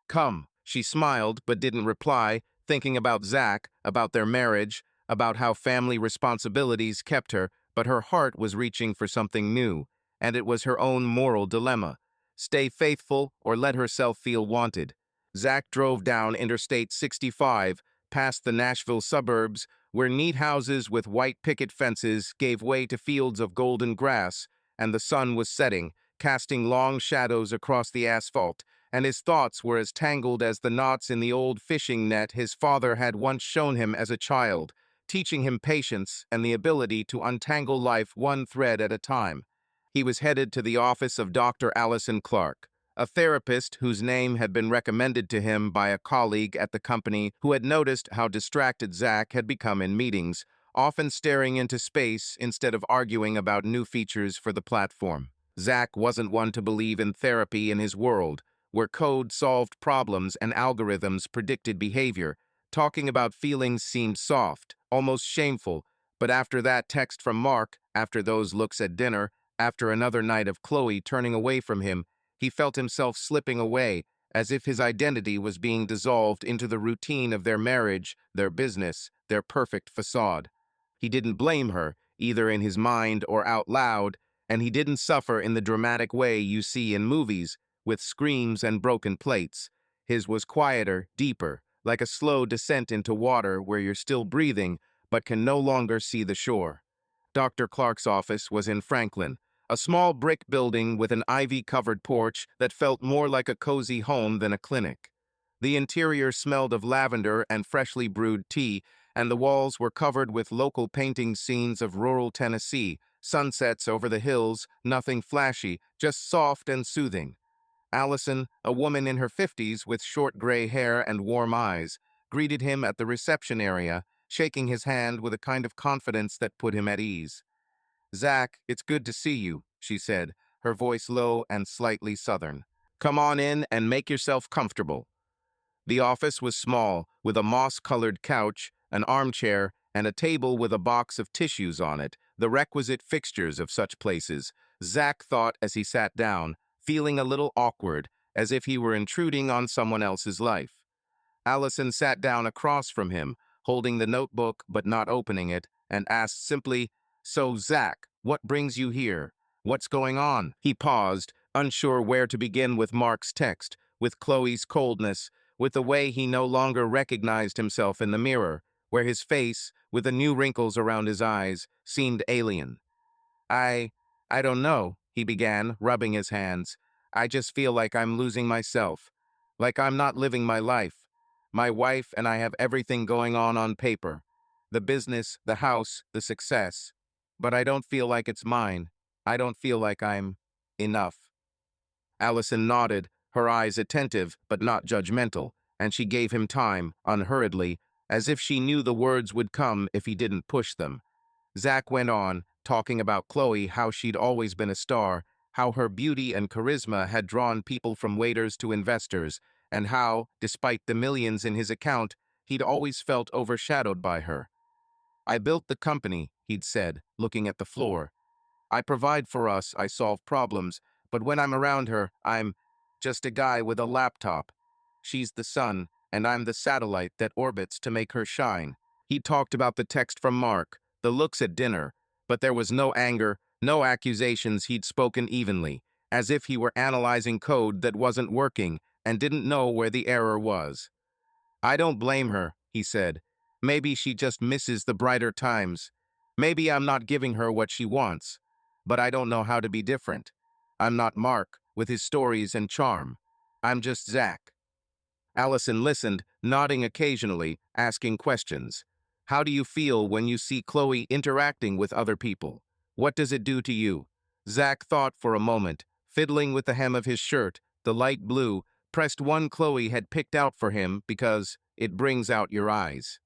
Come. She smiled but didn't reply, thinking about Zach, about their marriage, about how family responsibilities kept her, but her heart was reaching for something new, and it was her own moral dilemma. Stay faithful or let herself feel wanted. Zach drove down Interstate 65, past the Nashville suburbs, where neat houses with white picket fences gave way to fields of golden grass, and the sun was setting, casting long shadows across the asphalt, and his thoughts were as tangled as the knots in the old fishing net his father had once shown him as a child, teaching him patience and the ability to untangle life one thread at a time. He was headed to the office of Dr. Allison Clark, a therapist whose name had been recommended to him by a colleague at the company who had noticed how distracted Zach had become in meetings, often staring into space instead of arguing about new features for the platform. Zach wasn't one to believe in therapy in his world, where code solved problems and algorithms predicted behavior. Talking about feelings seemed soft, almost shameful, but after that text from Mark, after those looks at dinner, after another night of Chloe turning away from him, he felt himself slipping away, as if his identity was being dissolved into the routine of their marriage, their business, their perfect façade. He didn't blame her, either in his mind or out loud, and he didn't suffer in the dramatic way you see in movies, with screams and broken plates. His was quieter, deeper, like a slow descent into water where you're still breathing, but can no longer see the shore. Dr. Clark's office was in Franklin, a small brick building with an ivy-covered porch that felt more like a cozy home than a clinic. The interior smelled of lavender and freshly brewed tea, and the walls were covered with local painting scenes of rural Tennessee, sunsets over the hills, nothing flashy, just soft and soothing. Allison, a woman in her 50s with short gray hair and warm eyes, greeted him at the reception area, shaking his hand with a kind of confidence that put him at ease. "Zach, it's good to see you," she said, her voice low and slightly southern. "Come on in and make yourself comfortable." The office was small, with a moss-colored couch, an armchair, and a table with a box of tissues on it, the requisite fixtures of such places, Zach thought as he sat down, feeling a little awkward, as if he were intruding on someone else's life. Allison sat down across from him, holding the notebook but not opening it, and asked simply, "So, Zach, what brings you here? What's going on?" He paused, unsure where to begin with Mark's text, with Chloe's coldness, with the way he no longer recognized himself in the mirror, where his face, with the new wrinkles around his eyes, seemed alien. I, I don't know," he began, rubbing his hands. "I just feel like I'm losing myself, like I'm not living my life. My wife and I have everything going on paper. The business, the house, the success. But I don't feel like it's mine. I don't feel like I'm enough." Allison nodded, her eyes attentive but not judgmental, and she gave him time, unhurriedly, as if she knew the words would come if he didn't push them. Zach went on, talking about Chloe, how she'd always been a star, how her beauty and charisma had drawn people from waiters to investors, and how, despite the millions in his account, he'd always felt overshadowed by her. "I built the company," he'd said, looking at the floor. "I provide for us, I solve problems, but when I'm around her, I'm just a guy with a laptop. She's the sun, and I'm the satellite that orbits to make her shine." He talked about the text from Mark, the looks at dinner, but there was no anger, no accusations. He'd spoken evenly, as if he were analyzing code that wasn't working and didn't know where the error was. "I don't blame her," he said. "Maybe she just misses the brighter times. Maybe I'm not giving her what she wants. But I don't know how to be different. I'm not Mark, with his stories and charm. I'm just Zach." Allison listened, nodding occasionally, asking questions. "How do you feel when you see Chloe interacting with other people? What does it do to you?" Zach thought for a moment, fiddling with the hem of his shirt, the light blue, pressed one Chloe had picked out for him because it brings out your eyes.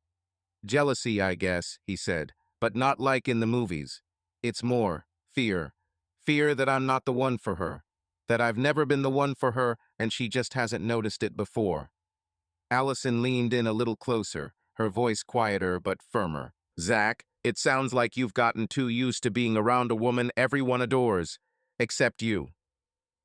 "Jealousy, I guess," he said, "but not like in the movies. It's more fear. Fear that I'm not the one for her, that I've never been the one for her and she just hasn't noticed it before." Allison leaned in a little closer, her voice quieter but firmer. "Zach, it sounds like you've gotten too used to being around a woman everyone adores, except you."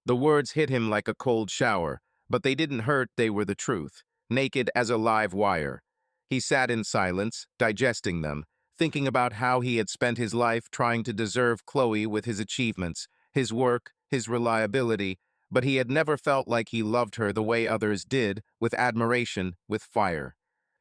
The words hit him like a cold shower, but they didn't hurt. They were the truth, naked as a live wire. He sat in silence, digesting them, thinking about how he had spent his life trying to deserve Chloe with his achievements, his work, his reliability, but he had never felt like he loved her the way others did, with admiration, with fire.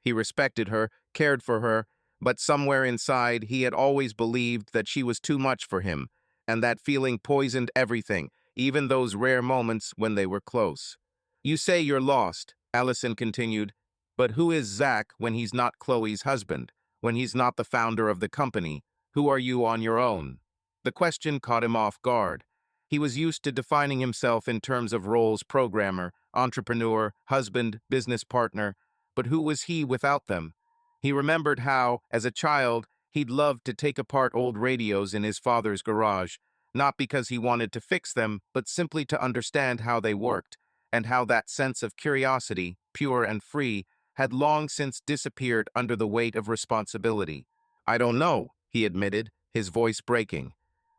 He respected her, cared for her, but somewhere inside he had always believed that she was too much for him, and that feeling poisoned everything, even those rare moments when they were close. "You say you're lost," Allison continued, "but who is Zach when he's not Chloe's husband, when he's not the founder of the company? Who are you on your own?" The question caught him off guard. He was used to defining himself in terms of roles: programmer, entrepreneur, husband, business partner, but who was he without them? He remembered how, as a child, he'd loved to take apart old radios in his father's garage, not because he wanted to fix them, but simply to understand how they worked, and how that sense of curiosity, pure and free, had long since disappeared under the weight of responsibility. "I don't know," he admitted, his voice breaking.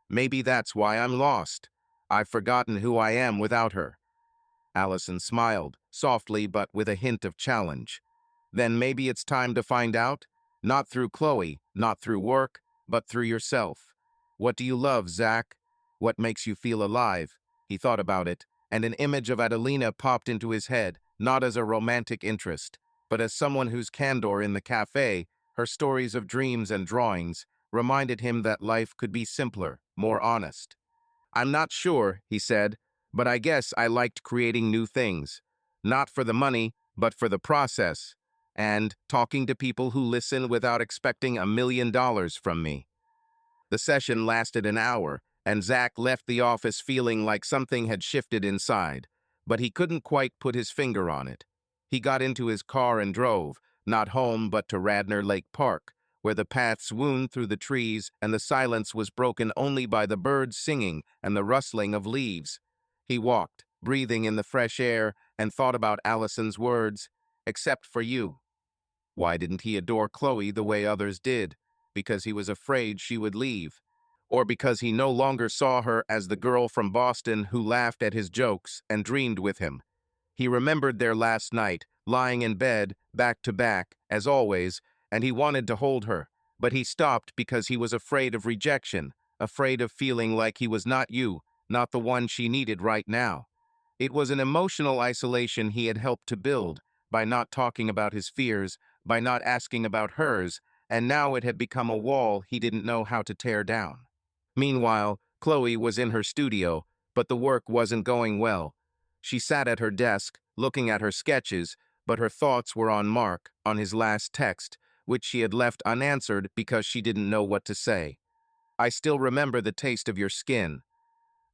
"Maybe that's why I'm lost. I've forgotten who I am without her." Allison smiled, softly but with a hint of challenge. "Then maybe it's time to find out? Not through Chloe, not through work, but through yourself. What do you love, Zach? What makes you feel alive?" He thought about it, and an image of Adelina popped into his head, not as a romantic interest, but as someone whose candor in the cafe, her stories of dreams and drawings, reminded him that life could be simpler, more honest. I'm not sure, he said, but I guess I liked creating new things. Not for the money, but for the process. And talking to people who listen without expecting $1 million from me. The session lasted an hour, and Zach left the office feeling like something had shifted inside, but he couldn't quite put his finger on it. He got into his car and drove, not home but to Radnor Lake Park, where the paths wound through the trees and the silence was broken only by the birds singing and the rustling of leaves. He walked, breathing in the fresh air, and thought about Allison's words, "Except for you." Why didn't he adore Chloe the way others did? Because he was afraid she would leave? Or because he no longer saw her as the girl from Boston who laughed at his jokes and dreamed with him? He remembered their last night, lying in bed, back to back, as always, and he wanted to hold her. But he stopped because he was afraid of rejection, afraid of feeling like he was not you, not the one she needed right now. It was an emotional isolation he had helped to build, by not talking about his fears, by not asking about hers, and now it had become a wall he didn't know how to tear down. Meanwhile, Chloe was in her studio, but the work wasn't going well. She sat at her desk, looking at her sketches, but her thoughts were on Mark, on his last text, which she had left unanswered because she didn't know what to say. "I still remember the taste of your skin."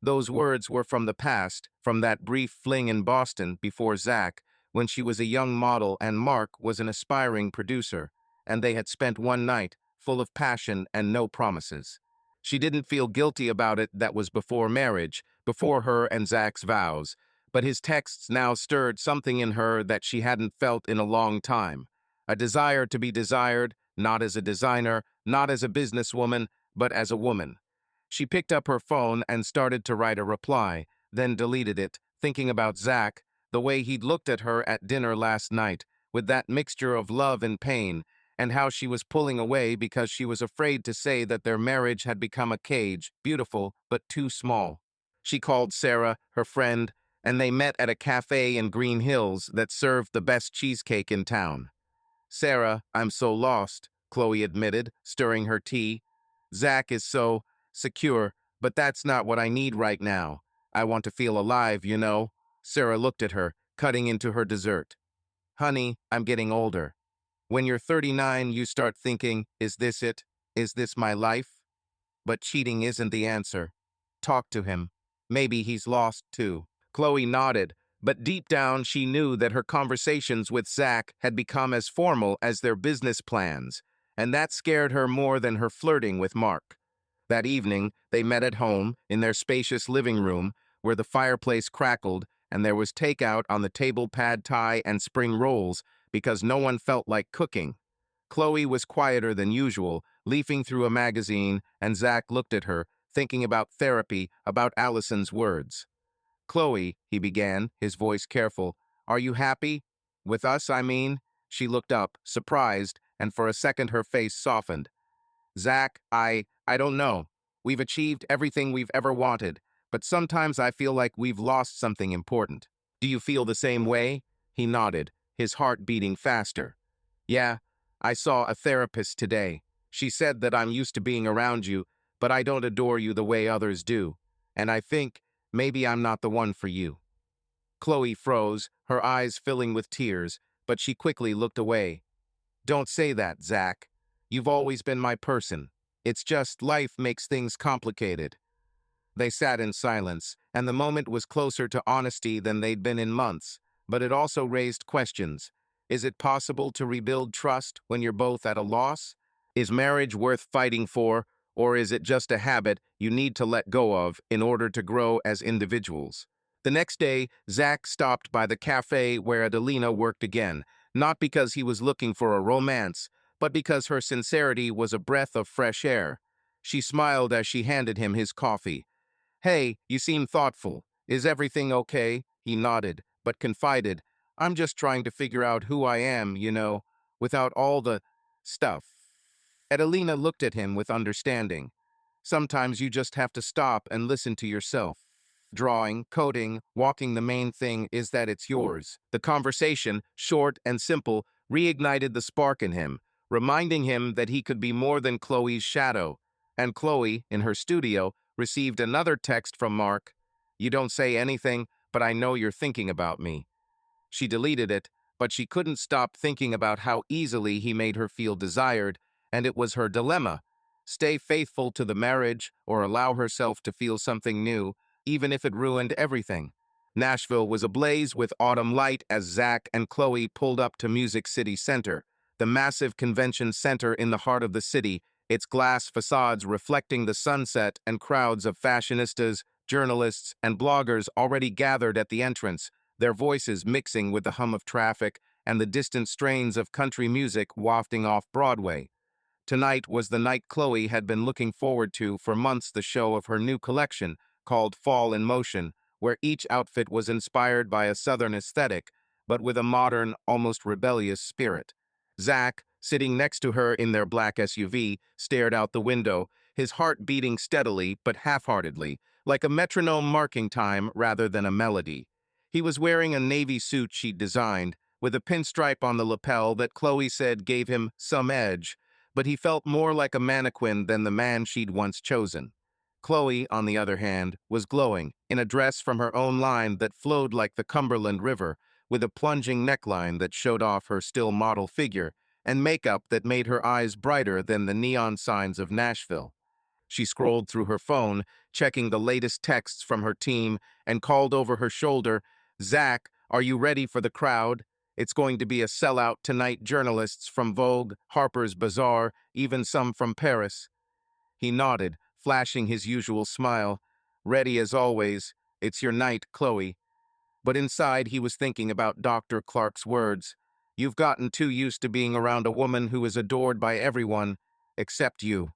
Those words were from the past, from that brief fling in Boston before Zach, when she was a young model and Mark was an aspiring producer, and they had spent one night, full of passion and no promises. She didn't feel guilty about it. That was before marriage, before her and Zach's vows, but his texts now stirred something in her that she hadn't felt in a long time. A desire to be desired, not as a designer, not as a businesswoman, but as a woman. She picked up her phone and started to write a reply, then deleted it, thinking about Zach, the way he'd looked at her at dinner last night, with that mixture of love and pain, and how she was pulling away because she was afraid to say that their marriage had become a cage, beautiful, but too small. She called Sarah, her friend, and they met at a cafe in Green Hills that served the best cheesecake in town. "Sarah, I'm so lost," Chloe admitted, stirring her tea. "Zach is so secure, but that's not what I need right now. I want to feel alive, you know." Sarah looked at her, cutting into her dessert. "Honey, I'm getting older. When you're 39, you start thinking, is this it? Is this my life? But cheating isn't the answer. Talk to him. Maybe he's lost too." Chloe nodded, but deep down she knew that her conversations with Zach had become as formal as their business plans, and that scared her more than her flirting with Mark. That evening, they met at home, in their spacious living room, where the fireplace crackled and there was takeout on the table, pad thai and spring rolls, because no one felt like cooking. Chloe was quieter than usual, leafing through a magazine, and Zach looked at her, thinking about therapy, about Allison's words. "Chloe," he began, his voice careful, "are you happy? With us, I mean?" She looked up, surprised, and for a second her face softened. "Zach, I don't know. We've achieved everything we've ever wanted, but sometimes I feel like we've lost something important. Do you feel the same way?" He nodded, his heart beating faster. "Yeah, I saw a therapist today. She said that I'm used to being around you, but I don't adore you the way others do. And I think maybe I'm not the one for you." Chloe froze, her eyes filling with tears, but she quickly looked away. "Don't say that, Zach. You've always been my person. It's just life makes things complicated." They sat in silence, and the moment was closer to honesty than they'd been in months, but it also raised questions. Is it possible to rebuild trust when you're both at a loss? Is marriage worth fighting for, or is it just a habit you need to let go of in order to grow as individuals? The next day, Zach stopped by the cafe where Adelina worked again, not because he was looking for a romance, but because her sincerity was a breath of fresh air. She smiled as she handed him his coffee. "Hey, you seem thoughtful. Is everything okay?" He nodded, but confided, "I'm just trying to figure out who I am, without all the stuff." Adelina looked at him with understanding. "Sometimes you just have to stop and listen to yourself. Drawing, coding, walking, the main thing is that it's yours." The conversation, short and simple, reignited the spark in him, reminding him that he could be more than Chloe's shadow. And Chloe, in her studio, received another text from Mark. "You don't say anything, but I know you're thinking about me." She deleted it, but she couldn't stop thinking about how easily he made her feel desired, and it was her dilemma. Stay faithful to the marriage or allow herself to feel something new, even if it ruined everything. Nashville was ablaze with autumn light as Zach and Chloe pulled up to Music City Center, the massive convention center in the heart of the city, its glass facades reflecting the sunset and crowds of fashionistas, journalists, and bloggers already gathered at the entrance, their voices mixing with the hum of traffic and the distant strains of country music wafting off Broadway. Tonight was the night Chloe had been looking forward to for months, the show of her new collection, called Fall in Motion, where each outfit was inspired by a Southern aesthetic, but with a modern, almost rebellious spirit. Zach, sitting next to her in their black SUV, stared out the window, his heart beating steadily but half-heartedly, like a metronome marking time rather than a melody. He was wearing a navy suit she'd designed, with a pinstripe on the lapel that Chloe said gave him some edge, but he felt more like a mannequin than the man she'd once chosen. Chloe, on the other hand, was glowing, in a dress from her own line that flowed like the Cumberland River, with a plunging neckline that showed off her still model figure, and makeup that made her eyes brighter than the neon signs of Nashville. She scrolled through her phone, checking the latest texts from her team, and called over her shoulder, "Zach, are you ready for the crowd? It's going to be a sellout tonight. Journalists from Vogue, Harper's Bazaar, even some from Paris." He nodded, flashing his usual smile. "Ready as always. It's your night, Chloe." But inside he was thinking about Dr. Clark's words. "You've gotten too used to being around a woman who is adored by everyone, except you."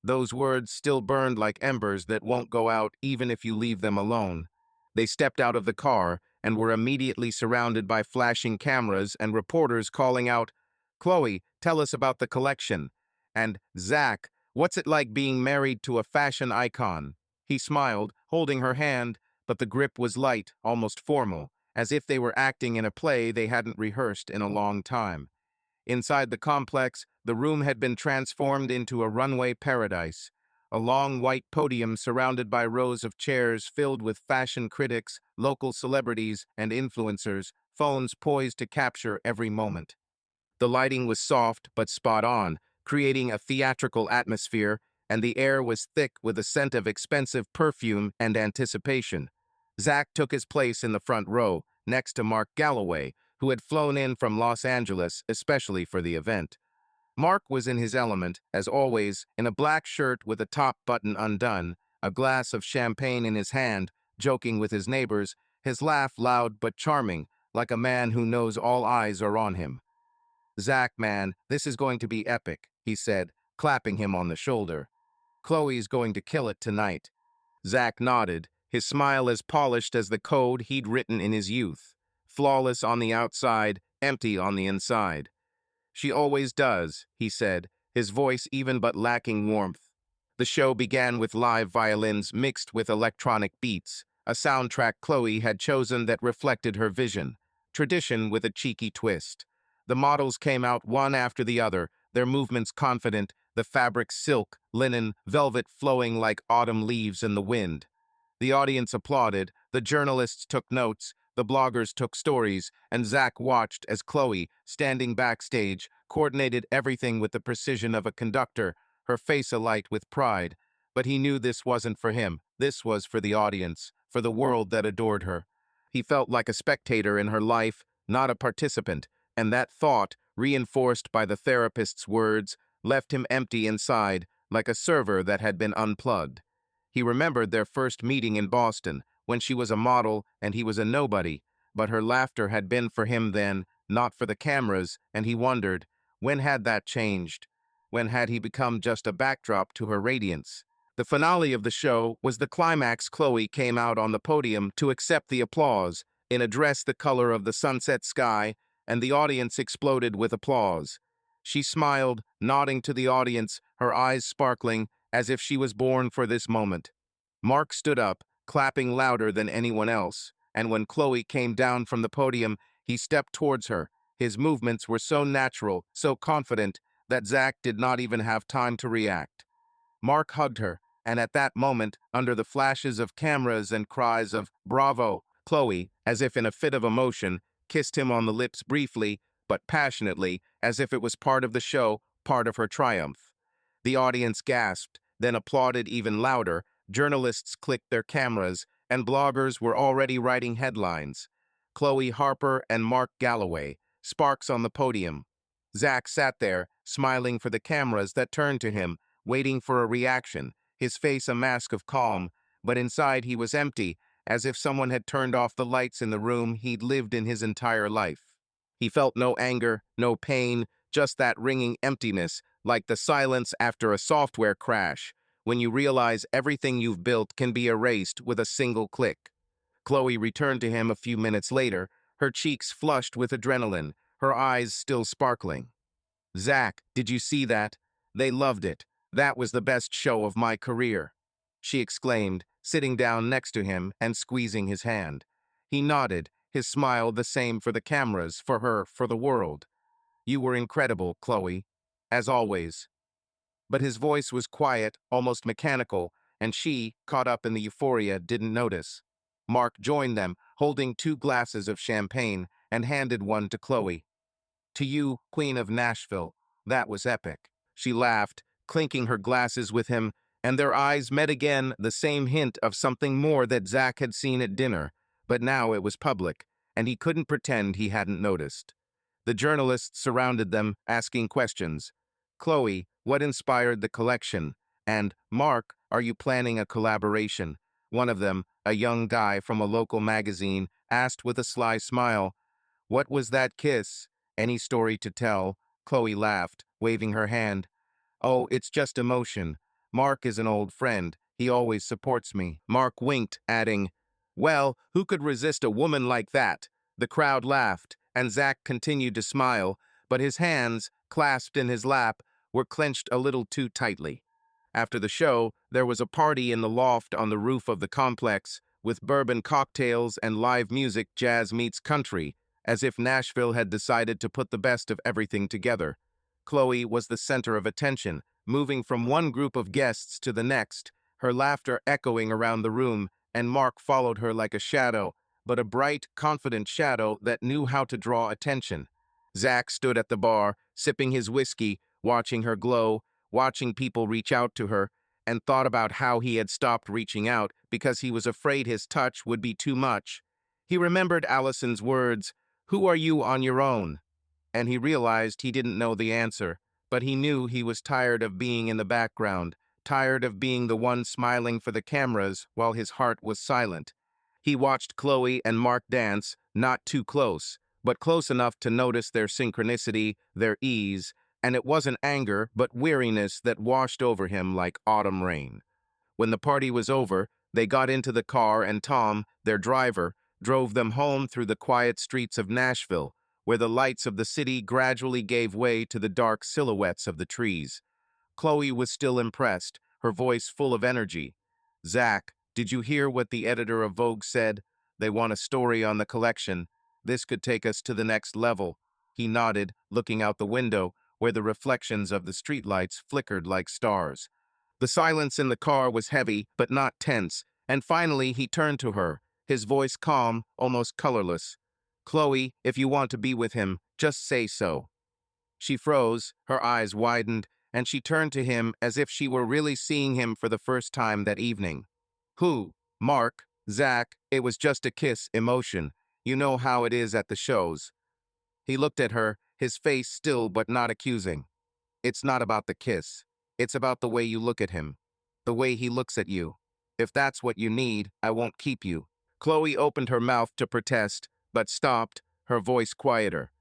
Those words still burned like embers that won't go out even if you leave them alone. They stepped out of the car and were immediately surrounded by flashing cameras and reporters calling out, "Chloe, tell us about the collection." And, "Zach, what's it like being married to a fashion icon?" He smiled, holding her hand, but the grip was light, almost formal, as if they were acting in a play they hadn't rehearsed in a long time. Inside the complex, the room had been transformed into a runway paradise, a long white podium surrounded by rows of chairs filled with fashion critics, local celebrities, and influencers, phones poised to capture every moment. The lighting was soft but spot on, creating a theatrical atmosphere, and the air was thick with a scent of expensive perfume and anticipation. Zach took his place in the front row, next to Mark Galloway, who had flown in from Los Angeles especially for the event. Mark was in his element, as always, in a black shirt with a top button undone, a glass of champagne in his hand, joking with his neighbors, his laugh loud but charming, like a man who knows all eyes are on him. "Zach, man, this is going to be epic," he said, clapping him on the shoulder. "Chloe's going to kill it tonight." Zach nodded, his smile as polished as the code he'd written in his youth. Flawless on the outside, empty on the inside. "She always does," he said, his voice even but lacking warmth. The show began with live violins mixed with electronic beats, a soundtrack Chloe had chosen that reflected her vision, tradition with a cheeky twist. The models came out one after the other, their movements confident, the fabrics silk, linen, velvet flowing like autumn leaves in the wind. The audience applauded, the journalists took notes, the bloggers took stories, and Zach watched as Chloe, standing backstage, coordinated everything with the precision of a conductor, her face alight with pride. But he knew this wasn't for him. This was for the audience, for the world that adored her. He felt like a spectator in her life, not a participant, and that thought, reinforced by the therapist's words, left him empty inside, like a server that had been unplugged. He remembered their first meeting in Boston, when she was a model and he was a nobody, but her laughter had been for him then, not for the cameras, and he wondered, when had that changed? When had he become just a backdrop to her radiance? The finale of the show was the climax. Chloe came out on the podium to accept the applause, in a dress the color of the sunset sky, and the audience exploded with applause. She smiled, nodding to the audience, her eyes sparkling, as if she was born for this moment. Mark stood up, clapping louder than anyone else, and when Chloe came down from the podium, he stepped towards her. His movements were so natural, so confident, that Zach did not even have time to react. Mark hugged her, And at that moment, under the flashes of cameras and cries of "Bravo!" Chloe, as if in a fit of emotion, kissed him on the lips briefly, but passionately, as if it was part of the show, part of her triumph. The audience gasped, then applauded even louder, journalists clicked their cameras, and bloggers were already writing headlines. Chloe Harper and Mark Galloway, sparks on the podium. Zach sat there, smiling for the cameras that turned to him, waiting for a reaction, his face a mask of calm, but inside he was empty, as if someone had turned off the lights in the room he'd lived in his entire life. He felt no anger, no pain, just that ringing emptiness, like the silence after a software crash, when you realize everything you've built can be erased with a single click. Chloe returned to him a few minutes later, her cheeks flushed with adrenaline, her eyes still sparkling. "Zach, did you see that? They loved it. That was the best show of my career," she exclaimed, sitting down next to him and squeezing his hand. He nodded, his smile the same for the cameras, for her, for the world. "You were incredible, Chloe. As always." But his voice was quiet, almost mechanical, and she, caught up in the euphoria, didn't notice. Mark joined them, holding 2 glasses of champagne, and handed one to Chloe. "To you, Queen of Nashville. That was epic." She laughed, clinking her glasses with him, and their eyes met again, the same hint of something more that Zach had seen at dinner, but now it was public, and he couldn't pretend he hadn't noticed. The journalists surrounded them, asking questions. "Chloe, what inspired the collection?" And, "Mark, are you planning a collaboration?" One of them, a young guy from a local magazine, asked with a sly smile. "What was that kiss? Any story to tell?" Chloe laughed, waving her hand. "Oh, it's just emotion. Mark is an old friend. He always supports me." Mark winked, adding, "Well, who could resist a woman like that?" The crowd laughed, and Zach continued to smile, but his hands, clasped in his lap, were clenched a little too tightly. After the show, there was a party in the loft on the roof of the complex, with bourbon cocktails and live music jazz meets country, as if Nashville had decided to put the best of everything together. Chloe was the center of attention, moving from one group of guests to the next, her laughter echoing around the room, and Mark followed her like a shadow, but a bright, confident shadow that knew how to draw attention. Zach stood at the bar, sipping his whiskey, watching her glow, watching people reach out to her, and thought about how he had stopped reaching out because he was afraid his touch would be too much. He remembered Allison's words, "Who are you on your own?" And he realized he didn't know the answer, but he knew he was tired of being in the background, tired of being the one smiling for the cameras while his heart was silent. He watched Chloe and Mark dance, not too close, but close enough to notice their synchronicity, their ease, and it wasn't anger but weariness that washed over him like autumn rain. When the party was over, they got into the car and Tom, their driver, drove them home through the quiet streets of Nashville, where the lights of the city gradually gave way to the dark silhouettes of the trees. Chloe was still impressed, her voice full of energy. "Zach, did you hear what the editor of Vogue said? They want a story on the collection. This could take us to the next level." He nodded, looking out the window, where the reflections of the streetlights flickered like stars. The silence in the car was heavy, but not tense, and finally he turned to her, his voice calm, almost colorless. "Chloe, if you want to be with him, just say so." She froze, her eyes widened, and she turned to him as if she were really seeing him for the first time that evening. "Who? Mark? Zach? It was just a kiss, emotion. You know how it is at the shows." He looked at her, his face still but not accusing. "It's not about the kiss. It's about the way you look at him. The way he looks at you. If that's what you need, I won't keep you." Chloe opened her mouth to protest, but stopped, her voice quieter.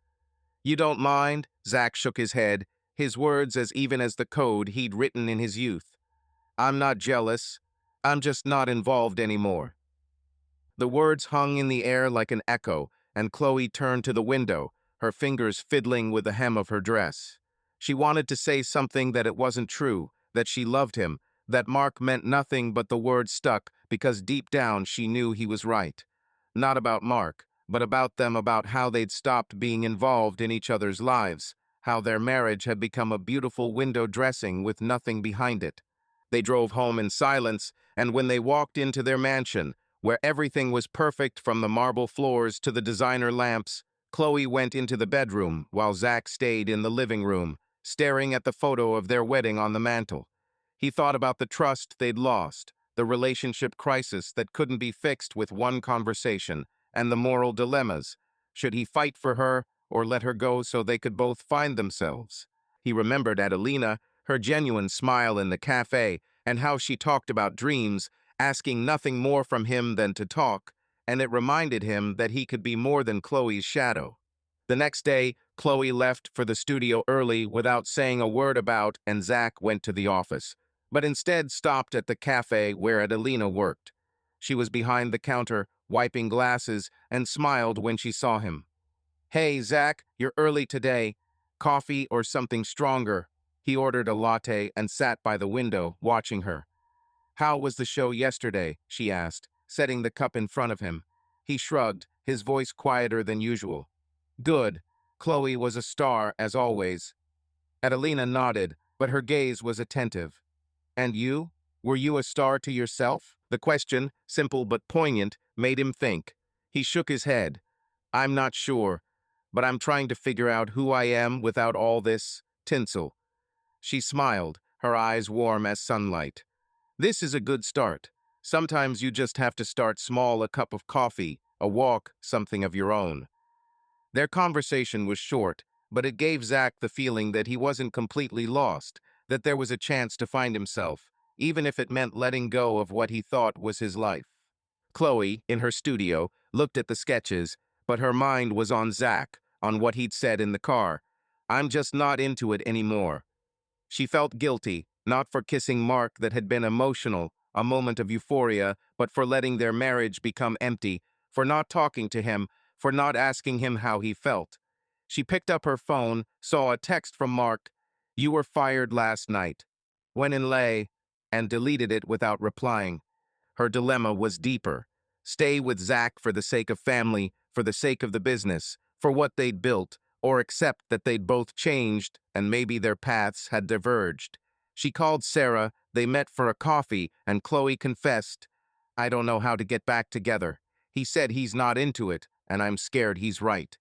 "You don't mind?" Zach shook his head, his words as even as the code he'd written in his youth. "I'm not jealous. I'm just not involved anymore." The words hung in the air like an echo, and Chloe turned to the window, her fingers fiddling with the hem of her dress. She wanted to say something that it wasn't true, that she loved him, that Mark meant nothing, but the word stuck because deep down she knew he was right. Not about Mark, but about them, about how they'd stopped being involved in each other's lives, how their marriage had become a beautiful window dressing with nothing behind it. They drove home in silence, and when they walked into their mansion, where everything was perfect from the marble floors to the designer lamps, Chloe went into the bedroom while Zach stayed in the living room, staring at the photo of their wedding on the mantel. He thought about the trust they'd lost, the relationship crisis that couldn't be fixed with one conversation, and the moral dilemmas. Should he fight for her or let her go so they could both find themselves? He remembered Adelina, her genuine smile in the cafe, and how she talked about dreams, asking nothing more from him than to talk, and it reminded him that he could be more than Chloe's shadow. The next day, Chloe left for the studio early without saying a word about, and Zach went to the office, but instead stopped at the cafe where Adelina worked. She was behind the counter, wiping glasses, and smiled when she saw him. "Hey, Zach, you're early today. Coffee or something stronger?" He ordered a latte and sat by the window, watching her. "How was the show yesterday?" she asked, setting the cup in front of him. He shrugged, his voice quieter than usual. "Good. Chloe was a star, as always." Adelina nodded, but her gaze was attentive. "And you? Were you a star to yourself?" The question, simple but poignant, made him think. He shook his head. "I'm not sure, but I'm trying to figure out who I am without all this tinsel." She smiled, her eyes warm as sunlight. "This is a good start. Sometimes you just have to start small, a cup of coffee, a walk, something of your own." Their conversation was short, but it gave Zach the feeling that he wasn't completely lost, that there was a chance to find himself, even if it meant letting go of what he thought was his life. Chloe, in her studio, looked at the sketches, but her mind was on Zach, on what he'd said in the car. "I'm just not into it anymore." She felt guilty, not for kissing Mark that had been emotional, a moment of euphoria, but for letting their marriage become empty, for not talking to him, for not asking him how he felt. She picked up her phone, saw a text from Mark, "You were fired last night," went in lay, and deleted it without replying. Her dilemma was deeper. Stay with Zach for the sake of family, for the sake of the business, for what they'd built, or accept that they'd both changed and maybe their paths had diverged. She called Sarah, they met for a coffee, and Chloe confessed, "I don't know how to get back together. He said he's not into it, and I'm scared he's right."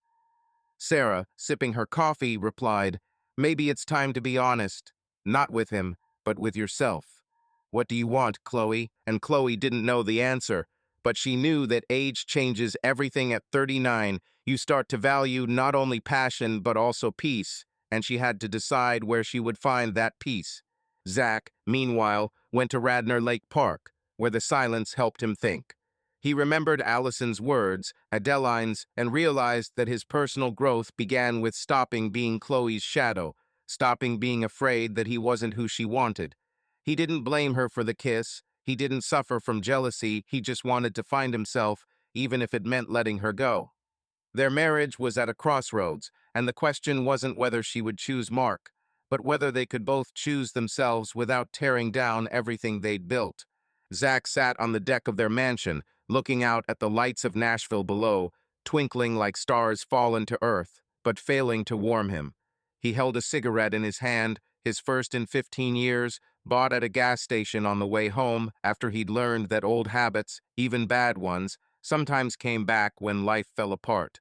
Sarah, sipping her coffee, replied, "Maybe it's time to be honest. Not with him, but with yourself." "What do you want, Chloe?" And Chloe didn't know the answer, but she knew that age changes everything at 39. You start to value not only passion, but also peace, and she had to decide where she would find that peace. Zach, meanwhile, went to Radnor Lake Park, where the silence helped him think. He remembered Allison's words, Adeline's, and realized that his personal growth began with stopping being Chloe's shadow, stopping being afraid that he wasn't who she wanted. He didn't blame her for the kiss, he didn't suffer from jealousy, he just wanted to find himself, even if it meant letting her go. Their marriage was at a crossroads, and the question wasn't whether she would choose Mark, but whether they could both choose themselves without tearing down everything they'd built. Zach sat on the deck of their mansion, looking out at the lights of Nashville below, twinkling like stars fallen to earth, but failing to warm him. He held a cigarette in his hand, his first in 15 years, bought at a gas station on the way home after he'd learned that old habits, even bad ones, sometimes came back when life fell apart.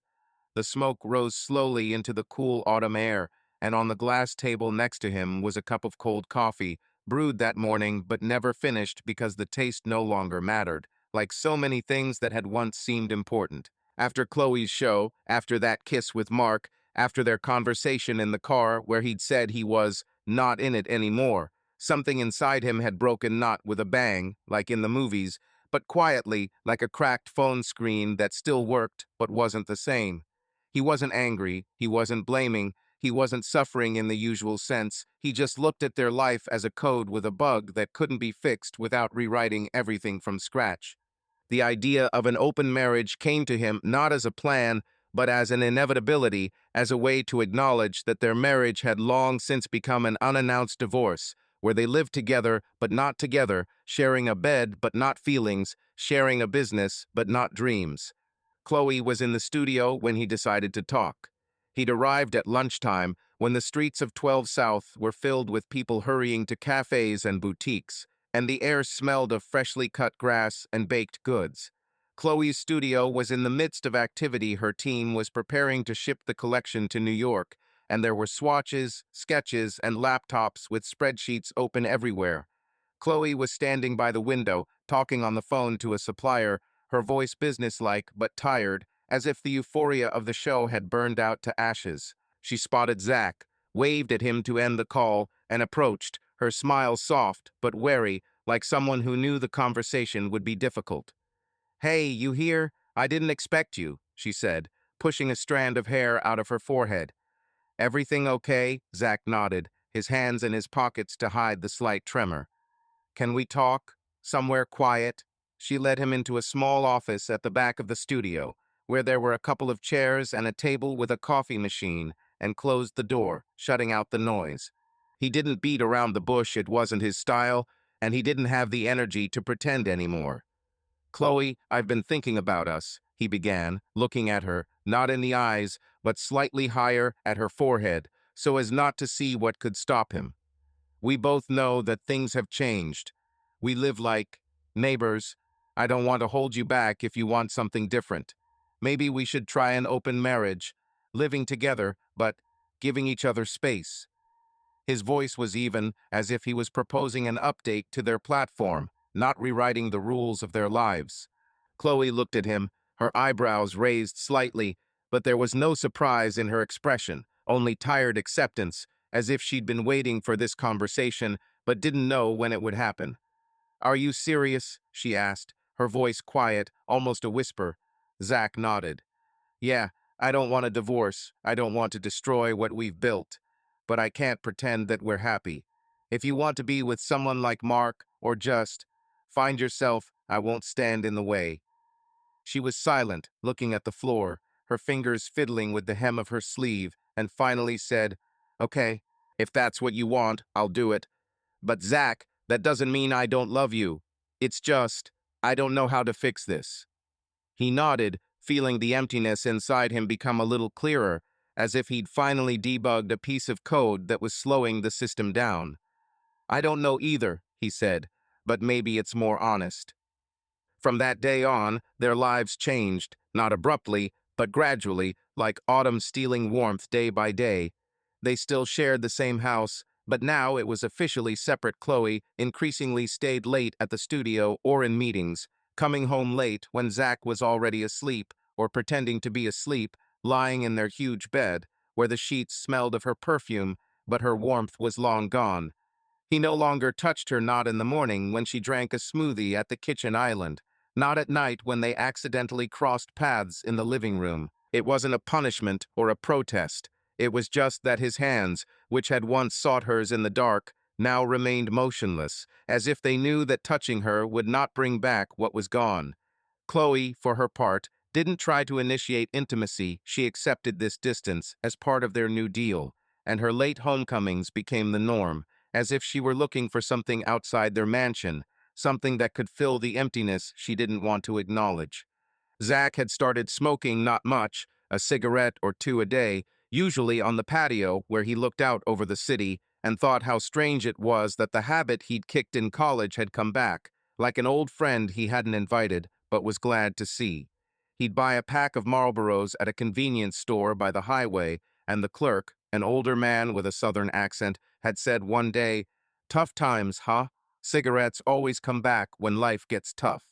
The smoke rose slowly into the cool autumn air, and on the glass table next to him was a cup of cold coffee, brewed that morning but never finished because the taste no longer mattered, like so many things that had once seemed important. After Chloe's show, after that kiss with Mark, after their conversation in the car where he'd said he was not in it anymore, something inside him had broken not with a bang, like in the movies, but quietly, like a cracked phone screen that still worked but wasn't the same. He wasn't angry, he wasn't blaming, he wasn't suffering in the usual sense, he just looked at their life as a code with a bug that couldn't be fixed without rewriting everything from scratch. The idea of an open marriage came to him not as a plan, but as an inevitability, as a way to acknowledge that their marriage had long since become an unannounced divorce, where they lived together but not together, sharing a bed but not feelings, sharing a business but not dreams. Chloe was in the studio when he decided to talk. He'd arrived at lunchtime when the streets of 12 South were filled with people hurrying to cafes and boutiques, and the air smelled of freshly cut grass and baked goods. Chloe's studio was in the midst of activity. Her team was preparing to ship the collection to New York, and there were swatches, sketches, and laptops with spreadsheets open everywhere. Chloe was standing by the window, talking on the phone to a supplier, her voice businesslike but tired, as if the euphoria of the show had burned out to ashes. She spotted Zach, waved at him to end the call, and approached, her smile soft but wary, like someone who knew the conversation would be difficult. "Hey, you here? I didn't expect you," she said, pushing a strand of hair out of her forehead. "Everything okay?" Zach nodded, his hands in his pockets to hide the slight tremor. "Can we talk? Somewhere quiet?" She led him into a small office at the back of the studio, where there were a couple of chairs and a table with a coffee machine, and closed the door, shutting out the noise. He didn't beat around the bush, it wasn't his style, and he didn't have the energy to pretend anymore. "Chloe, I've been thinking about us," he began, looking at her, not in the eyes, but slightly higher at her forehead, so as not to see what could stop him. "We both know that things have changed. We live like neighbors. I don't want to hold you back if you want something different. Maybe we should try an open marriage, living together, but giving each other space." His voice was even, as if he was proposing an update to their platform, not rewriting the rules of their lives. Chloe looked at him, her eyebrows raised slightly, but there was no surprise in her expression, only tired acceptance, as if she'd been waiting for this conversation, but didn't know when it would happen. "Are you serious?" she asked, her voice quiet, almost a whisper. Zach nodded. "Yeah, I don't want a divorce. I don't want to destroy what we've built. But I can't pretend that we're happy. If you want to be with someone like Mark, or just find yourself, I won't stand in the way." She was silent, looking at the floor, her fingers fiddling with the hem of her sleeve, and finally said, "Okay, if that's what you want, I'll do it. But Zach, that doesn't mean I don't love you. It's just, I don't know how to fix this." He nodded, feeling the emptiness inside him become a little clearer, as if he'd finally debugged a piece of code that was slowing the system down. "I don't know either," he said, "but maybe it's more honest." From that day on, their lives changed, not abruptly, but gradually, like autumn stealing warmth day by day. They still shared the same house, but now it was officially separate. Chloe increasingly stayed late at the studio or in meetings, coming home late when Zach was already asleep, or pretending to be asleep, lying in their huge bed, where the sheets smelled of her perfume, but her warmth was long gone. He no longer touched her, not in the morning when she drank a smoothie at the kitchen island, not at night when they accidentally crossed paths in the living room. It wasn't a punishment or a protest. It was just that his hands, which had once sought hers in the dark, now remained motionless, as if they knew that touching her would not bring back what was gone. Chloe, for her part, didn't try to initiate intimacy. She accepted this distance as part of their new deal, and her late homecomings became the norm, as if she were looking for something outside their mansion, something that could fill the emptiness she didn't want to acknowledge. Zach had started smoking, not much, a cigarette or two a day, usually on the patio where he looked out over the city, and thought how strange it was that the habit he'd kicked in college had come back, like an old friend he hadn't invited but was glad to see. He'd buy a pack of Marlboros at a convenience store by the highway, and the clerk, an older man with a southern accent, had said one day, "Tough times, huh? Cigarettes always come back when life gets tough."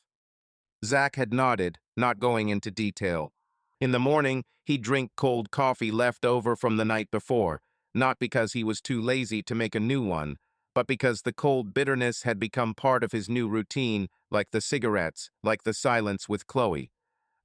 Zach had nodded, not going into detail. In the morning, he'd drink cold coffee left over from the night before, not because he was too lazy to make a new one, but because the cold bitterness had become part of his new routine, like the cigarettes, like the silence with Chloe.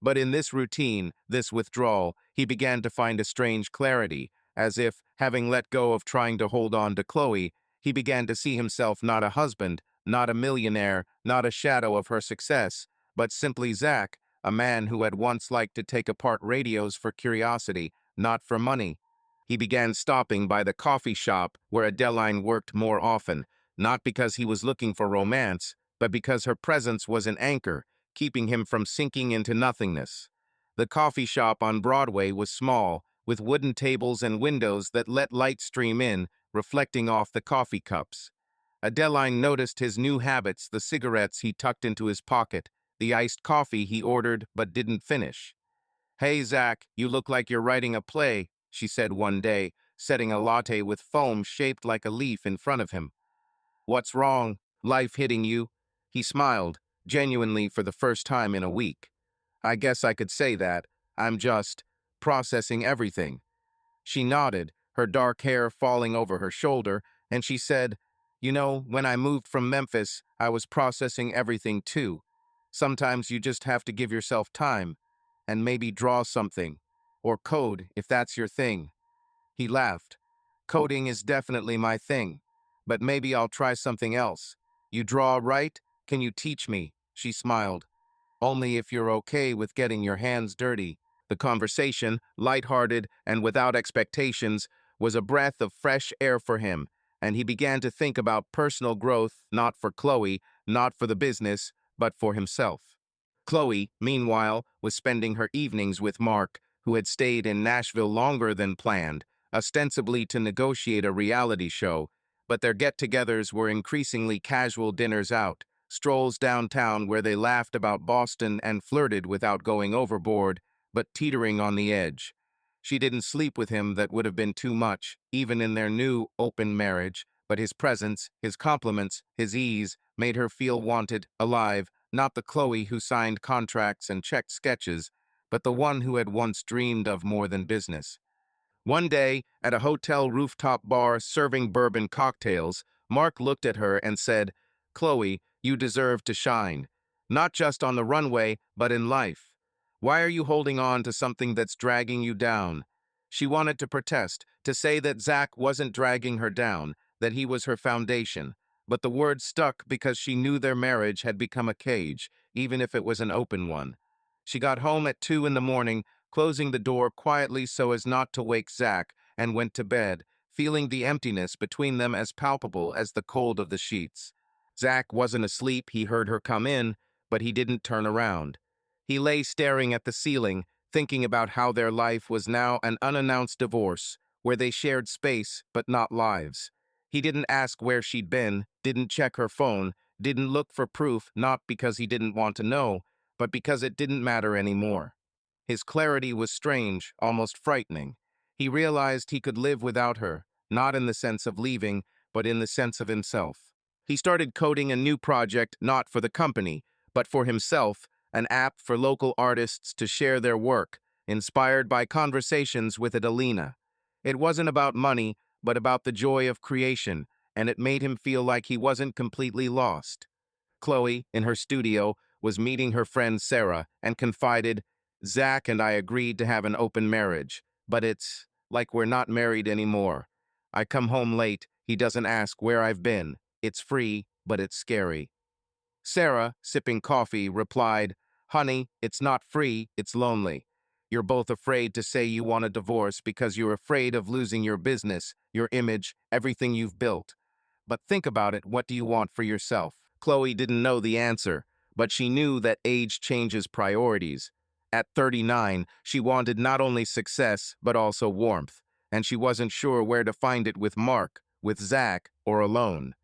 But in this routine, this withdrawal, he began to find a strange clarity, as if, having let go of trying to hold on to Chloe, he began to see himself not a husband, not a millionaire, not a shadow of her success, but simply Zach, a man who had once liked to take apart radios for curiosity, not for money. He began stopping by the coffee shop where Adeline worked more often, not because he was looking for romance, but because her presence was an anchor, keeping him from sinking into nothingness. The coffee shop on Broadway was small, with wooden tables and windows that let light stream in, reflecting off the coffee cups. Adeline noticed his new habits, the cigarettes he tucked into his pocket, the iced coffee he ordered but didn't finish. "Hey, Zach, you look like you're writing a play," she said one day, setting a latte with foam shaped like a leaf in front of him. "What's wrong? Life hitting you?" He smiled, genuinely for the first time in a week. "I guess I could say that. I'm just processing everything." She nodded, her dark hair falling over her shoulder, and she said, "You know, when I moved from Memphis, I was processing everything too. Sometimes you just have to give yourself time, and maybe draw something, or code if that's your thing." He laughed. "Coding is definitely my thing, but maybe I'll try something else. You draw, right? Can you teach me?" She smiled. "Only if you're okay with getting your hands dirty." The conversation, lighthearted and without expectations, was a breath of fresh air for him, and he began to think about personal growth, not for Chloe, not for the business, but for himself. Chloe, meanwhile, was spending her evenings with Mark, who had stayed in Nashville longer than planned, ostensibly to negotiate a reality show, but their get-togethers were increasingly casual dinners out, strolls downtown where they laughed about Boston and flirted without going overboard, but teetering on the edge. She didn't sleep with him, that would have been too much, even in their new, open marriage, but his presence, his compliments, his ease, made her feel wanted, alive, not the Chloe who signed contracts and checked sketches, but the one who had once dreamed of more than business. One day, at a hotel rooftop bar serving bourbon cocktails, Mark looked at her and said, "Chloe, you deserve to shine. Not just on the runway, but in life. Why are you holding on to something that's dragging you down?" She wanted to protest, to say that Zach wasn't dragging her down, that he was her foundation. But the words stuck because she knew their marriage had become a cage, even if it was an open one. She got home at 2 in the morning, closing the door quietly so as not to wake Zach, and went to bed, feeling the emptiness between them as palpable as the cold of the sheets. Zach wasn't asleep. He heard her come in, but he didn't turn around. He lay staring at the ceiling, thinking about how their life was now an unannounced divorce, where they shared space but not lives. He didn't ask where she'd been, didn't check her phone, didn't look for proof, not because he didn't want to know, but because it didn't matter anymore. His clarity was strange, almost frightening. He realized he could live without her, not in the sense of leaving, but in the sense of himself. He started coding a new project, not for the company, but for himself, an app for local artists to share their work, inspired by conversations with Adelina. It wasn't about money, but about the joy of creation, and it made him feel like he wasn't completely lost. Chloe, in her studio, was meeting her friend Sarah and confided, "Zach and I agreed to have an open marriage, but it's like we're not married anymore. I come home late, he doesn't ask where I've been. It's free, but it's scary." Sarah, sipping coffee, replied, "Honey, it's not free, it's lonely. You're both afraid to say you want a divorce because you're afraid of losing your business, your image, everything you've built. But think about it, what do you want for yourself?" Chloe didn't know the answer, but she knew that age changes priorities. At 39, she wanted not only success, but also warmth, and she wasn't sure where to find it with Mark, with Zach, or alone.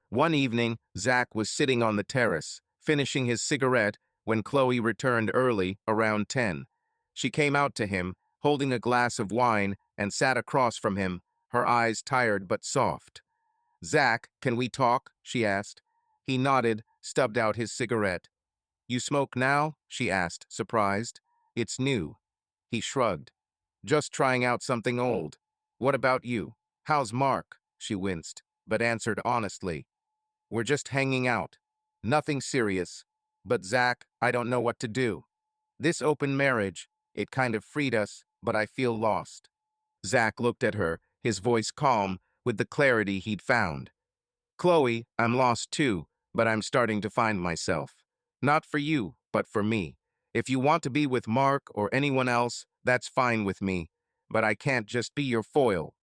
One evening, Zach was sitting on the terrace, finishing his cigarette, when Chloe returned early, around 10. She came out to him, holding a glass of wine, and sat across from him, her eyes tired but soft. "Zach, can we talk?" she asked. He nodded, stubbed out his cigarette. "You smoke now?" she asked, surprised. "It's new." He shrugged. "Just trying out something old. What about you? How's Mark?" She winced, but answered honestly. "We're just hanging out. Nothing serious. But Zach, I don't know what to do. This open marriage, it kind of freed us, but I feel lost." Zach looked at her, his voice calm, with the clarity he'd found. "Chloe, I'm lost too, but I'm starting to find myself. Not for you, but for me. If you want to be with Mark or anyone else, that's fine with me, but I can't just be your foil."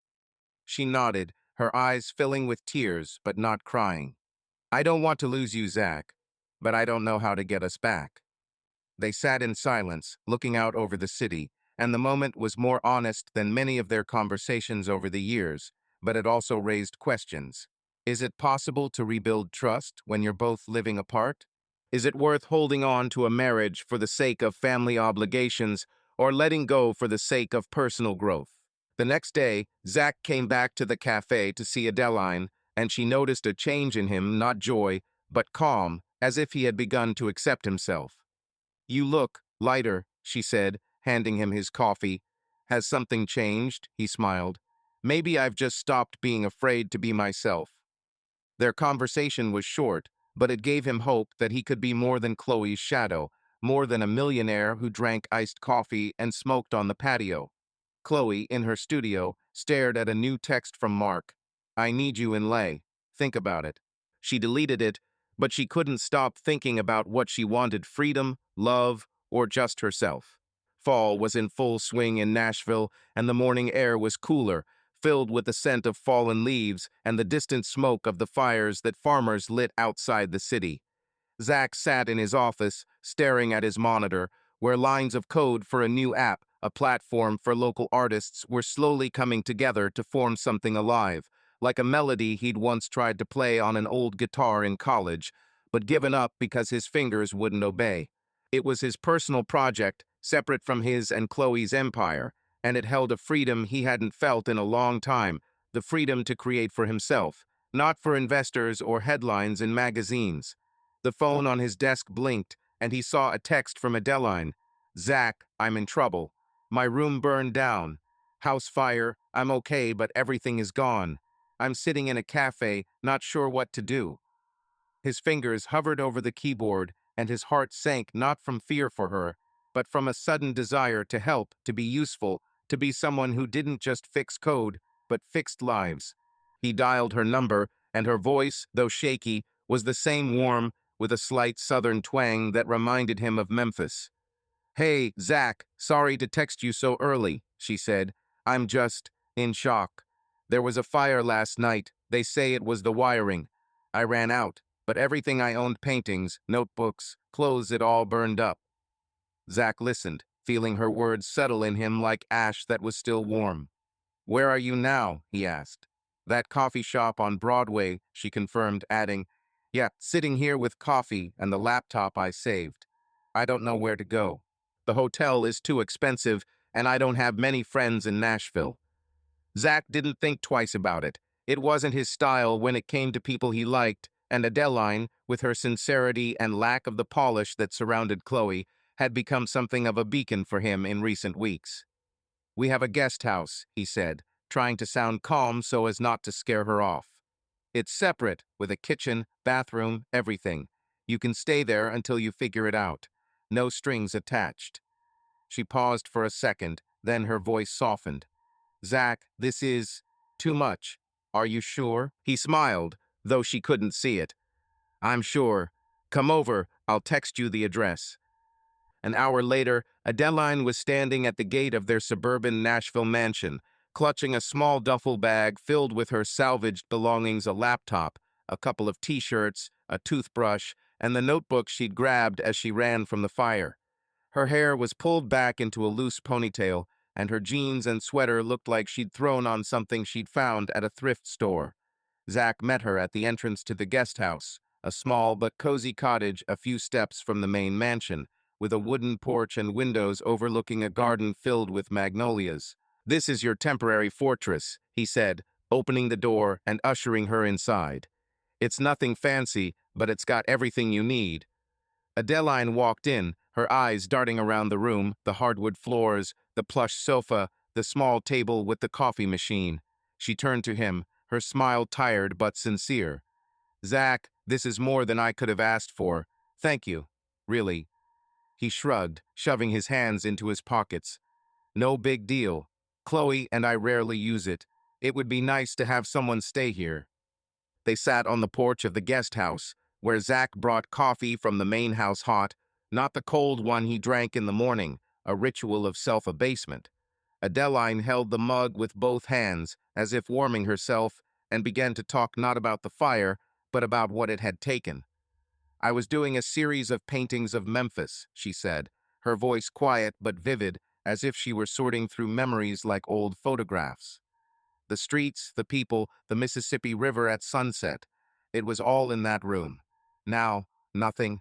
She nodded, her eyes filling with tears, but not crying. "I don't want to lose you, Zach, but I don't know how to get us back." They sat in silence, looking out over the city, and the moment was more honest than many of their conversations over the years, but it also raised questions. Is it possible to rebuild trust when you're both living apart? Is it worth holding on to a marriage for the sake of family obligations or letting go for the sake of personal growth? The next day, Zach came back to the cafe to see Adeline, and she noticed a change in him, not joy, but calm, as if he had begun to accept himself. "You look lighter," she said, handing him his coffee. "Has something changed?" He smiled. "Maybe I've just stopped being afraid to be myself." Their conversation was short, but it gave him hope that he could be more than Chloe's shadow, more than a millionaire who drank iced coffee and smoked on the patio. Chloe, in her studio, stared at a new text from Mark. "I need you in lay. Think about it." She deleted it, but she couldn't stop thinking about what she wanted: freedom, love, or just herself. Fall was in full swing in Nashville, and the morning air was cooler, filled with the scent of fallen leaves and the distant smoke of the fires that farmers lit outside the city. Zach sat in his office, staring at his monitor, where lines of code for a new app, a platform for local artists, were slowly coming together to form something alive, like a melody he'd once tried to play on an old guitar in college, but given up because his fingers wouldn't obey. It was his personal project, separate from his and Chloe's empire, and it held a freedom he hadn't felt in a long time, the freedom to create for himself, not for investors or headlines in magazines. The phone on his desk blinked, and he saw a text from Adeline. "Zach, I'm in trouble. My room burned down. House fire. I'm okay, but everything is gone. I'm sitting in a cafe, not sure what to do." His fingers hovered over the keyboard, and his heart sank, not from fear for her, but from a sudden desire to help, to be useful, to be someone who didn't just fix code, but fixed lives. He dialed her number, and her voice, though shaky, was the same warm, with a slight southern twang that reminded him of Memphis. "Hey, Zach, sorry to text you so early," she said. "I'm just in shock. There was a fire last night. They say it was the wiring. I ran out, but everything I owned, paintings, notebooks, clothes, it all burned up." Zach listened, feeling her words settle in him like ash that was still warm. "Where are you now?" he asked. "That coffee shop on Broadway," she confirmed, adding, "Yeah, sitting here with coffee and the laptop I saved. I don't know where to go. The hotel is too expensive, and I don't have many friends in Nashville." Zach didn't think twice about it. It wasn't his style when it came to people he liked, and Adeline, with her sincerity and lack of the polish that surrounded Chloe, had become something of a beacon for him in recent weeks. "We have a guest house," he said, trying to sound calm so as not to scare her off. "It's separate, with a kitchen, bathroom, everything. You can stay there until you figure it out. No strings attached." She paused for a second, then her voice softened. "Zach, this is too much. Are you sure?" He smiled, though she couldn't see it. "I'm sure. Come over, I'll text you the address." An hour later, Adeline was standing at the gate of their suburban Nashville mansion, clutching a small duffel bag filled with her salvaged belongings: a laptop, a couple of t-shirts, a toothbrush, and the notebook she'd grabbed as she ran from the fire. Her hair was pulled back into a loose ponytail, and her jeans and sweater looked like she'd thrown on something she'd found at a thrift store. Zach met her at the entrance to the guest house, a small but cozy cottage a few steps from the main mansion, with a wooden porch and windows overlooking a garden filled with magnolias. "This is your temporary fortress," he said, opening the door and ushering her inside. "It's nothing fancy, but it's got everything you need." Adeline walked in, her eyes darting around the room: the hardwood floors, the plush sofa, the small table with the coffee machine. She turned to him, her smile tired but sincere. "Zach, this is more than I could have asked for. Thank you. Really." He shrugged, shoving his hands into his pockets. "No big deal. Chloe and I rarely use it. It would be nice to have someone stay here." They sat on the porch of the guest house, where Zach brought coffee from the main house hot, not the cold one he drank in the morning, a ritual of self-abasement. Adeline held the mug with both hands, as if warming herself, and began to talk not about the fire, but about what it had taken. "I was doing a series of paintings of Memphis," she said, her voice quiet but vivid, as if she were sorting through memories like old photographs. The streets, the people, the Mississippi River at sunset. It was all in that room. Now, nothing.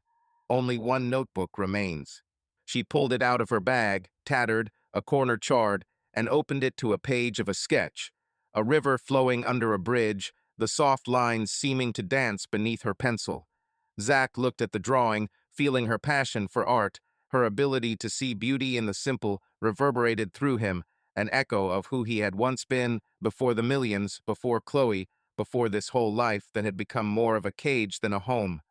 Only one notebook remains. She pulled it out of her bag, tattered, a corner charred, and opened it to a page of a sketch. A river flowing under a bridge, the soft lines seeming to dance beneath her pencil. Zach looked at the drawing, feeling her passion for art. Her ability to see beauty in the simple reverberated through him, an echo of who he had once been, before the millions, before Chloe, before this whole life that had become more of a cage than a home.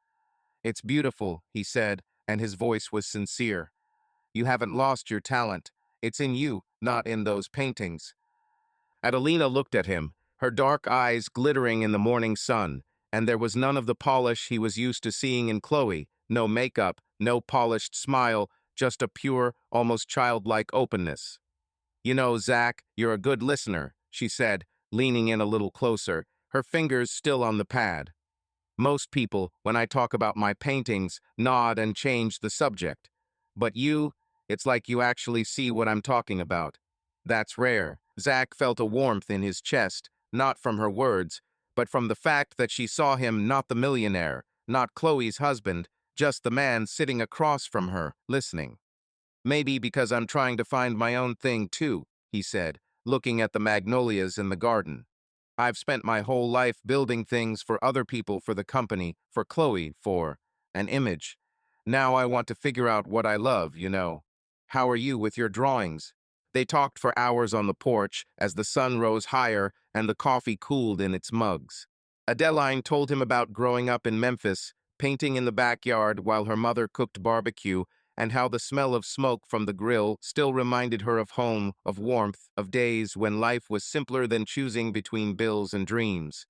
"It's beautiful," he said, and his voice was sincere. "You haven't lost your talent. It's in you, not in those paintings." Adelina looked at him, her dark eyes glittering in the morning sun, and there was none of the polish he was used to seeing in Chloe, no makeup, no polished smile, just a pure, almost childlike openness. "You know, Zach, you're a good listener," she said, leaning in a little closer, her fingers still on the pad. "Most people, when I talk about my paintings, nod and change the subject. But you, it's like you actually see what I'm talking about. That's rare." Zach felt a warmth in his chest, not from her words, but from the fact that she saw him not the millionaire, not Chloe's husband, just the man sitting across from her, listening. "Maybe because I'm trying to find my own thing too," he said, looking at the magnolias in the garden. "I've spent my whole life building things for other people, for the company, for Chloe, for an image. Now I want to figure out what I love, you know. How are you with your drawings?" They talked for hours on the porch as the sun rose higher and the coffee cooled in its mugs. Adeline told him about growing up in Memphis, painting in the backyard while her mother cooked barbecue, and how the smell of smoke from the grill still reminded her of home, of warmth, of days when life was simpler than choosing between bills and dreams.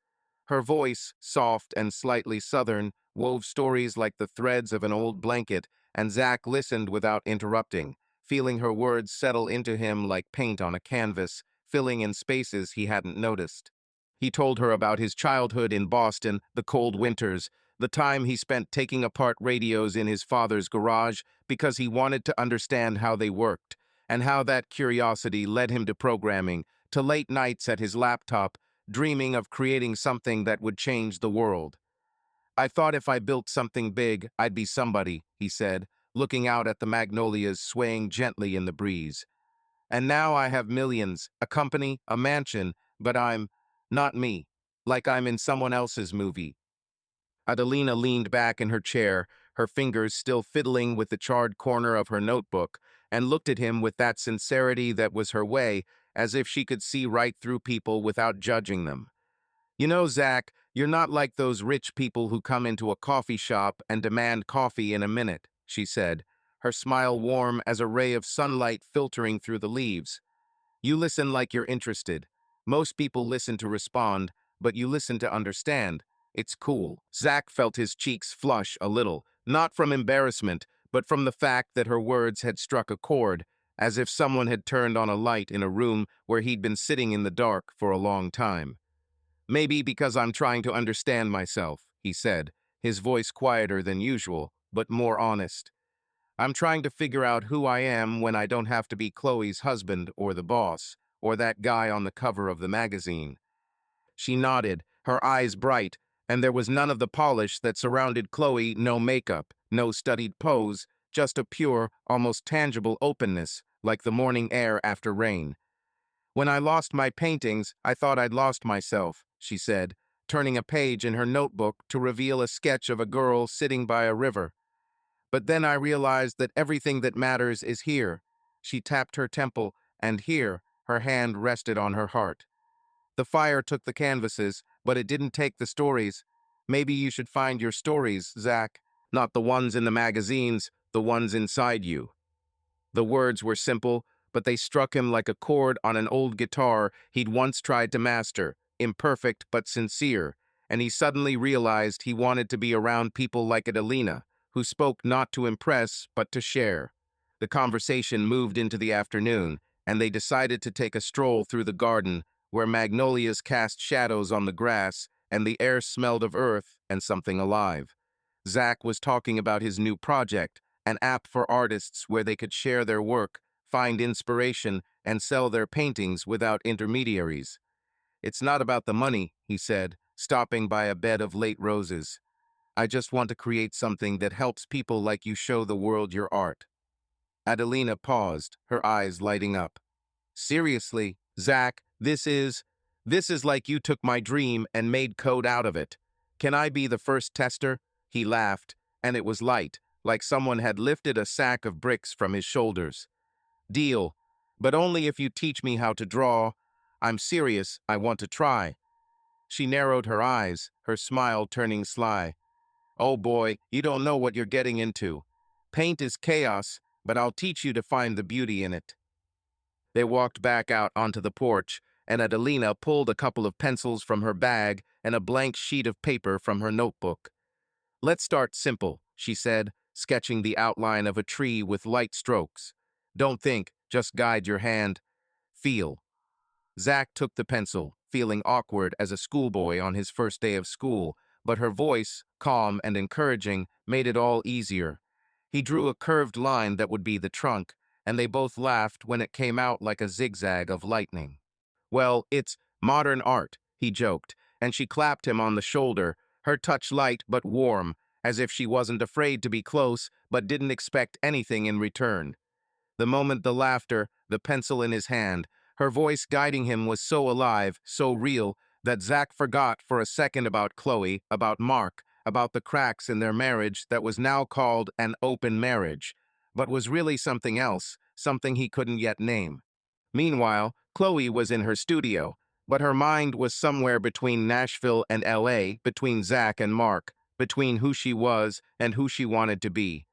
Her voice, soft and slightly southern, wove stories like the threads of an old blanket, and Zach listened without interrupting, feeling her words settle into him like paint on a canvas, filling in spaces he hadn't noticed. He told her about his childhood in Boston, the cold winters, the time he spent taking apart radios in his father's garage because he wanted to understand how they worked, and how that curiosity led him to programming, to late nights at his laptop, dreaming of creating something that would change the world. "I thought if I built something big, I'd be somebody," he said, looking out at the magnolias swaying gently in the breeze. "And now I have millions, a company, a mansion, but I'm not me, like I'm in someone else's movie." Adelina leaned back in her chair, her fingers still fiddling with the charred corner of her notebook, and looked at him with that sincerity that was her way, as if she could see right through people without judging them. "You know, Zach, you're not like those rich people who come into a coffee shop and demand coffee in a minute," she said, her smile warm as a ray of sunlight filtering through the leaves. "You listen like you're interested. Most people listen to respond, but you listen to understand. It's cool." Zach felt his cheeks flush a little, not from embarrassment, but from the fact that her words had struck a chord, as if someone had turned on a light in a room where he'd been sitting in the dark for a long time. "Maybe because I'm trying to understand myself," he said, his voice quieter than usual, but more honest. "I'm trying to figure out who I am when I don't have to be Chloe's husband or the boss, or that guy on the cover of the magazine." She nodded, her eyes bright, and there was none of the polish that surrounded Chloe, no makeup, no studied pose, just a pure, almost tangible openness, like the morning air after rain. "When I lost my paintings, I thought I'd lost myself," she said, turning a page in her notebook to reveal a sketch of a girl sitting by a river. "But then I realized that everything that matters is here." She tapped her temple, and here, her hand rested on her heart. "The fire took the canvases, but it didn't take the stories. Maybe you should find your stories, Zach. Not the ones in the magazines, the ones inside you." The words were simple, but they struck him like a chord on an old guitar he'd once tried to master, imperfect but sincere, and he suddenly realized he wanted to be around people like Adelina, who spoke not to impress but to share. The conversation moved into the afternoon, and they decided to take a stroll through the garden, where magnolias cast shadows on the grass and the air smelled of earth and something alive. Zach was talking about his new project, an app for artists where they could share their work, find inspiration, and sell their paintings without intermediaries. It's not about the money, he said, stopping by a bed of late roses. I just want to create something that helps people like you show the world your art. Adelina paused, her eyes lighting up. Seriously, Zach, this is like you took my dream and made code out of it. Can I be the first tester? He laughed, and it was light, like someone had lifted a sack of bricks from his shoulders. Deal, but only if you teach me how to draw. I'm serious, I want to try. She narrowed her eyes, her smile turning sly. Oh boy, you don't know what you're getting into. Paint is chaos, but I'll teach you to find the beauty in it. They walked back out onto the porch, and Adelina pulled a couple of pencils from her bag and a blank sheet of paper from her notebook. Let's start simple, she said, sketching the outline of a tree with light strokes. Don't think, just guide your hand. Feel. Zach took the pencil, feeling awkward as a schoolboy on his first day of school, but her voice, calm and encouraging, made it all easier. He drew a curved line that would be the trunk, and they both laughed when it came out like a zigzag of lightning. Well, it's modern art, he joked, and she clapped him on the shoulder, her touch light but warm, as if she wasn't afraid to be close but didn't expect anything in return. The moment the laughter, the pencil in his hand, her voice guiding him was so alive, so real, that Zach forgot for a second about Chloe, about Mark, about the cracks in their marriage that was now called an open marriage, but was really something else, something he couldn't yet name. Meanwhile, Chloe was in her studio, but her mind was somewhere between Nashville and LA, between Zach and Mark, between who she was and who she wanted to be.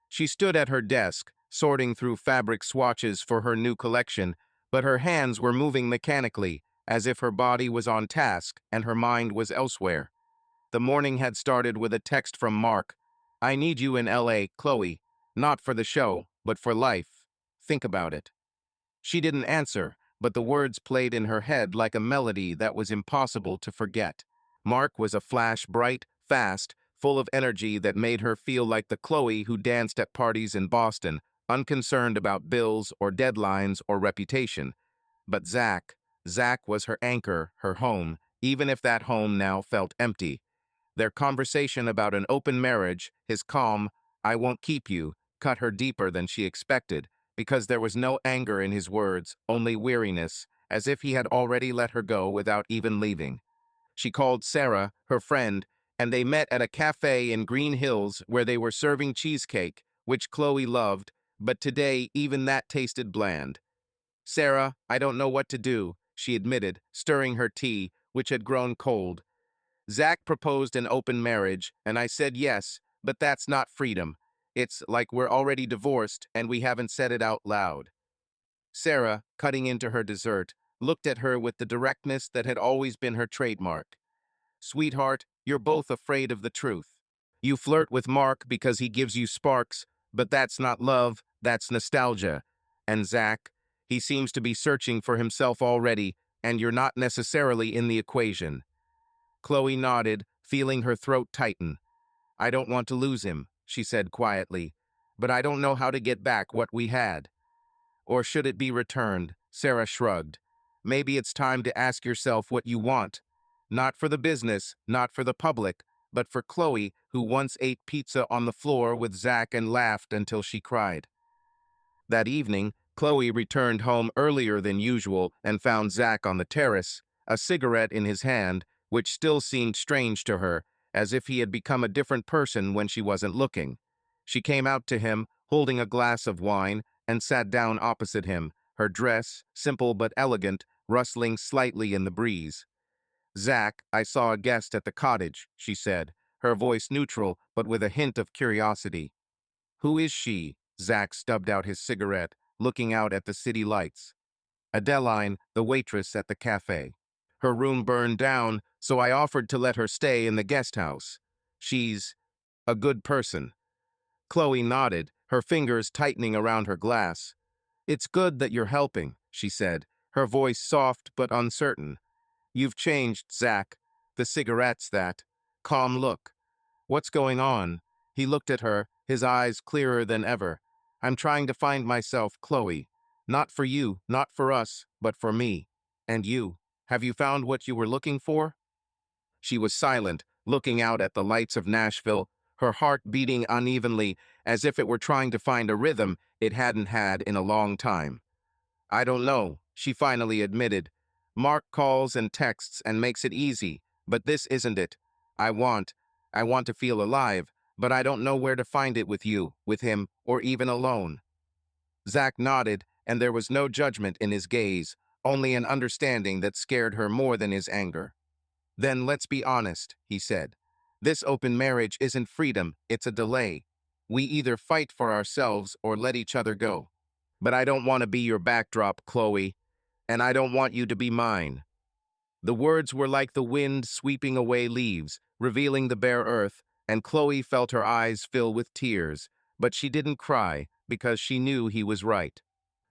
She stood at her desk, sorting through fabric swatches for her new collection, but her hands were moving mechanically, as if her body was on task and her mind was elsewhere. The morning had started with a text from Mark. I need you in LA, Chloe. Not for the show, but for life. Think about it. She didn't answer, but the words played in her head like a melody that was impossible to forget. Mark was a flash bright, fast, full of energy that made her feel like the Chloe who danced at parties in Boston, unconcerned about bills or deadlines or reputation. But Zach was her anchor, her home, even if that home now felt empty. Their conversation about an open marriage, his calm, I won't keep you, cut her deeper than she expected, because there was no anger in his words, only weariness, as if he had already let her go without even leaving. She called Sarah, her friend, and they met at a cafe in Green Hills where they were serving cheesecake, which Chloe loved, but today even that tasted bland. Sarah, I don't know what to do, she admitted, stirring her tea, which had grown cold. Zach proposed an open marriage, and I said yes, but that's not freedom. It's like we're already divorced and we haven't said it out loud. Sarah, cutting into her dessert, looked at her with the directness that had always been her trademark. Sweetheart, you're both afraid of the truth. You flirt with Mark because he gives you sparks, but that's not love, that's nostalgia. And Zach, he seems to be searching for himself already, and you're not necessarily in the equation. Chloe nodded, feeling her throat tighten. I don't want to lose him, she said quietly, but I don't know how to get back what we had. Or should it be returned? Sarah shrugged. Maybe it's time to ask yourself what you want. Not for the business, not for the public, but for Chloe, who once ate pizza on the floor with Zach and laughed until she cried. That evening, Chloe returned home earlier than usual and found Zach on the terrace, a cigarette in his hand, which still seemed strange to her, as if he had become a different person when she wasn't looking. She came out to him, holding a glass of wine, and sat down opposite him, her dress, simple but elegant, rustling slightly in the breeze. Zach, I saw a guest at the cottage, she said, her voice neutral but with a hint of curiosity. Who is she? Zach stubbed out his cigarette, looking out at the city lights. Adeline, the waitress at the cafe. Her room burned down, so I offered to let her stay in the guest house. She's a good person. Chloe nodded, her fingers tightening around her glass. It's good that you're helping, she said, her voice soft but uncertain. You've changed, Zach. The cigarette's that calm look. What's going on? He looked at her, his eyes clearer than ever. I'm trying to find myself, Chloe. Not for you, not for us, but for me. And you. Have you found what you were looking for? She was silent, looking out at the lights of Nashville, her heart beating unevenly as if it were trying to find a rhythm it hadn't had in a long time. I don't know, she finally admitted. Mark calls and texts and makes it easy, but this isn't it. I want, I want to feel alive, but I don't know where to find it with you, with him, or even alone. Zach nodded, and there was no judgment in his gaze, only an understanding that scared her more than his anger. Then let's be honest, he said. This open marriage isn't freedom, it's a delay. We either fight for ourselves or let each other go. But I don't want to be your backdrop, Chloe, and I don't want you to be mine. The words were like the wind sweeping away leaves, revealing the bare earth, and Chloe felt her eyes fill with tears, but she didn't cry because she knew he was right.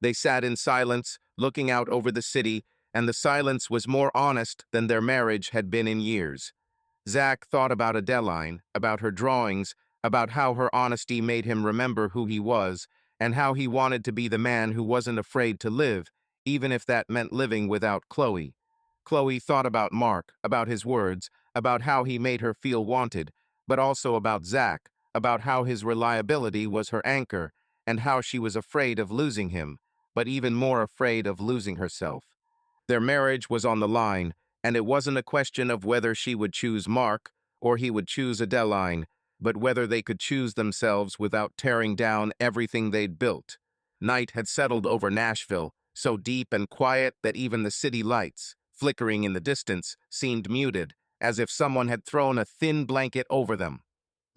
They sat in silence, looking out over the city, and the silence was more honest than their marriage had been in years. Zach thought about Adeline, about her drawings, about how her honesty made him remember who he was, and how he wanted to be the man who wasn't afraid to live, even if that meant living without Chloe. Chloe thought about Mark, about his words, about how he made her feel wanted, but also about Zach, about how his reliability was her anchor, and how she was afraid of losing him, but even more afraid of losing herself. Their marriage was on the line, and it wasn't a question of whether she would choose Mark or he would choose Adeline, but whether they could choose themselves without tearing down everything they'd built. Night had settled over Nashville, so deep and quiet that even the city lights, flickering in the distance, seemed muted, as if someone had thrown a thin blanket over them.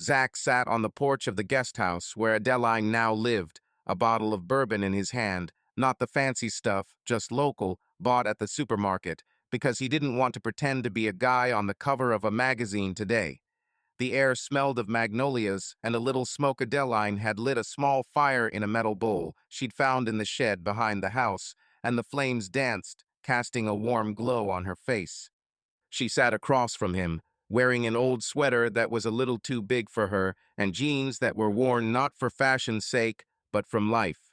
Zach sat on the porch of the guest house where Adeline now lived, a bottle of bourbon in his hand, not the fancy stuff, just local, bought at the supermarket, because he didn't want to pretend to be a guy on the cover of a magazine today. The air smelled of magnolias, and a little smoke. Adeline had lit a small fire in a metal bowl she'd found in the shed behind the house, and the flames danced, casting a warm glow on her face. She sat across from him, wearing an old sweater that was a little too big for her and jeans that were worn not for fashion's sake, but from life.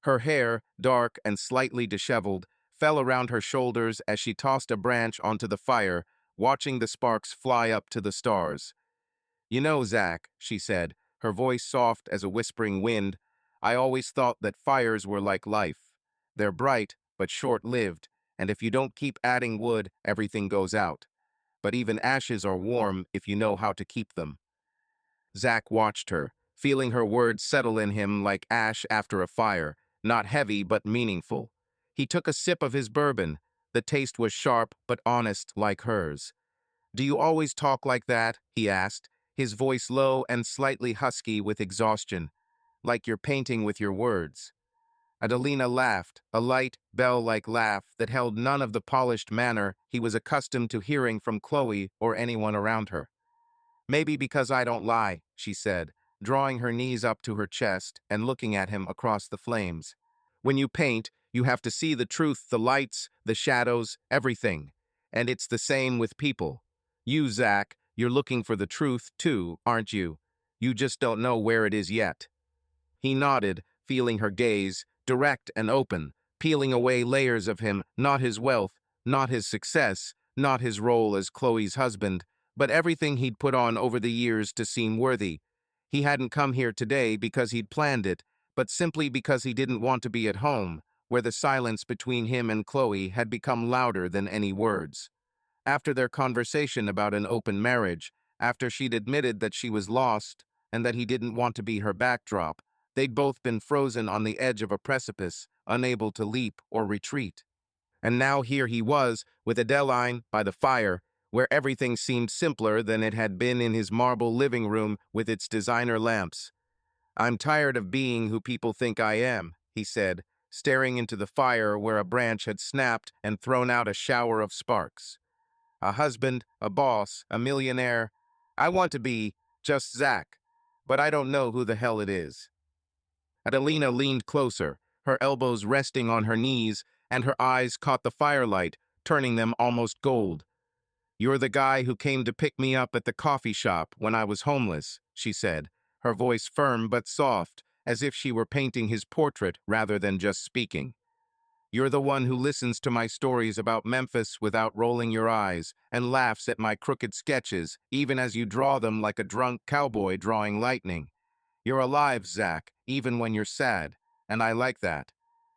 Her hair, dark and slightly disheveled, fell around her shoulders as she tossed a branch onto the fire, watching the sparks fly up to the stars. You know, Zach, she said, her voice soft as a whispering wind, I always thought that fires were like life. They're bright, but short-lived, and if you don't keep adding wood, everything goes out. But even ashes are warm if you know how to keep them. Zach watched her, feeling her words settle in him like ash after a fire, not heavy but meaningful. He took a sip of his bourbon. The taste was sharp but honest like hers. Do you always talk like that? He asked, his voice low and slightly husky with exhaustion. Like you're painting with your words. Adelina laughed, a light, bell-like laugh that held none of the polished manner he was accustomed to hearing from Chloe or anyone around her. Maybe because I don't lie, she said, drawing her knees up to her chest and looking at him across the flames. When you paint, you have to see the truth, the lights, the shadows, everything. And it's the same with people. You, Zach, you're looking for the truth too, aren't you? You just don't know where it is yet. He nodded, feeling her gaze, direct and open, peeling away layers of him, not his wealth, not his success, not his role as Chloe's husband, but everything he'd put on over the years to seem worthy. He hadn't come here today because he'd planned it, but simply because he didn't want to be at home, where the silence between him and Chloe had become louder than any words. After their conversation about an open marriage, after she'd admitted that she was lost and that he didn't want to be her backdrop, they'd both been frozen on the edge of a precipice, unable to leap or retreat. And now here he was, with Adeline by the fire, where everything seemed simpler than it had been in his marble living room with its designer lamps. I'm tired of being who people think I am, he said, staring into the fire where a branch had snapped and thrown out a shower of sparks. A husband, a boss, a millionaire. I want to be just Zach, but I don't know who the hell it is. Adelina leaned closer, her elbows resting on her knees, and her eyes caught the firelight, turning them almost gold. You're the guy who came to pick me up at the coffee shop when I was homeless, she said, her voice firm but soft, as if she were painting his portrait rather than just speaking. You're the one who listens to my stories about Memphis without rolling your eyes and laughs at my crooked sketches, even as you draw them like a drunk cowboy drawing lightning. You're alive, Zach, even when you're sad, and I like that.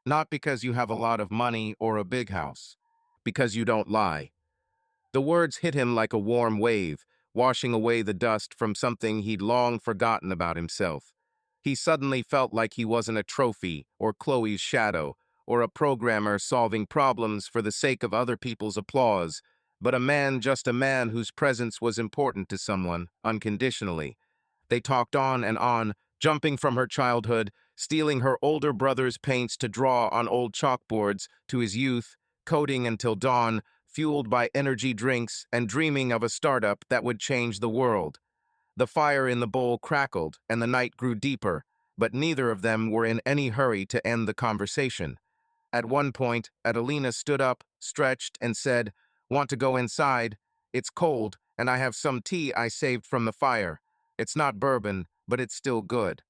Not because you have a lot of money or a big house, because you don't lie. The words hit him like a warm wave, washing away the dust from something he'd long forgotten about himself. He suddenly felt like he wasn't a trophy or Chloe's shadow or a programmer solving problems for the sake of other people's applause, but a man, just a man whose presence was important to someone, unconditionally. They talked on and on, jumping from her childhood, stealing her older brother's paints to draw on old chalkboards, to his youth, coding until dawn, fueled by energy drinks and dreaming of a startup that would change the world. The fire in the bowl crackled, and the night grew deeper, but neither of them were in any hurry to end the conversation. At one point, Adelina stood up, stretched, and said, "Want to go inside? It's cold, and I have some tea I saved from the fire. It's not bourbon, but it's still good."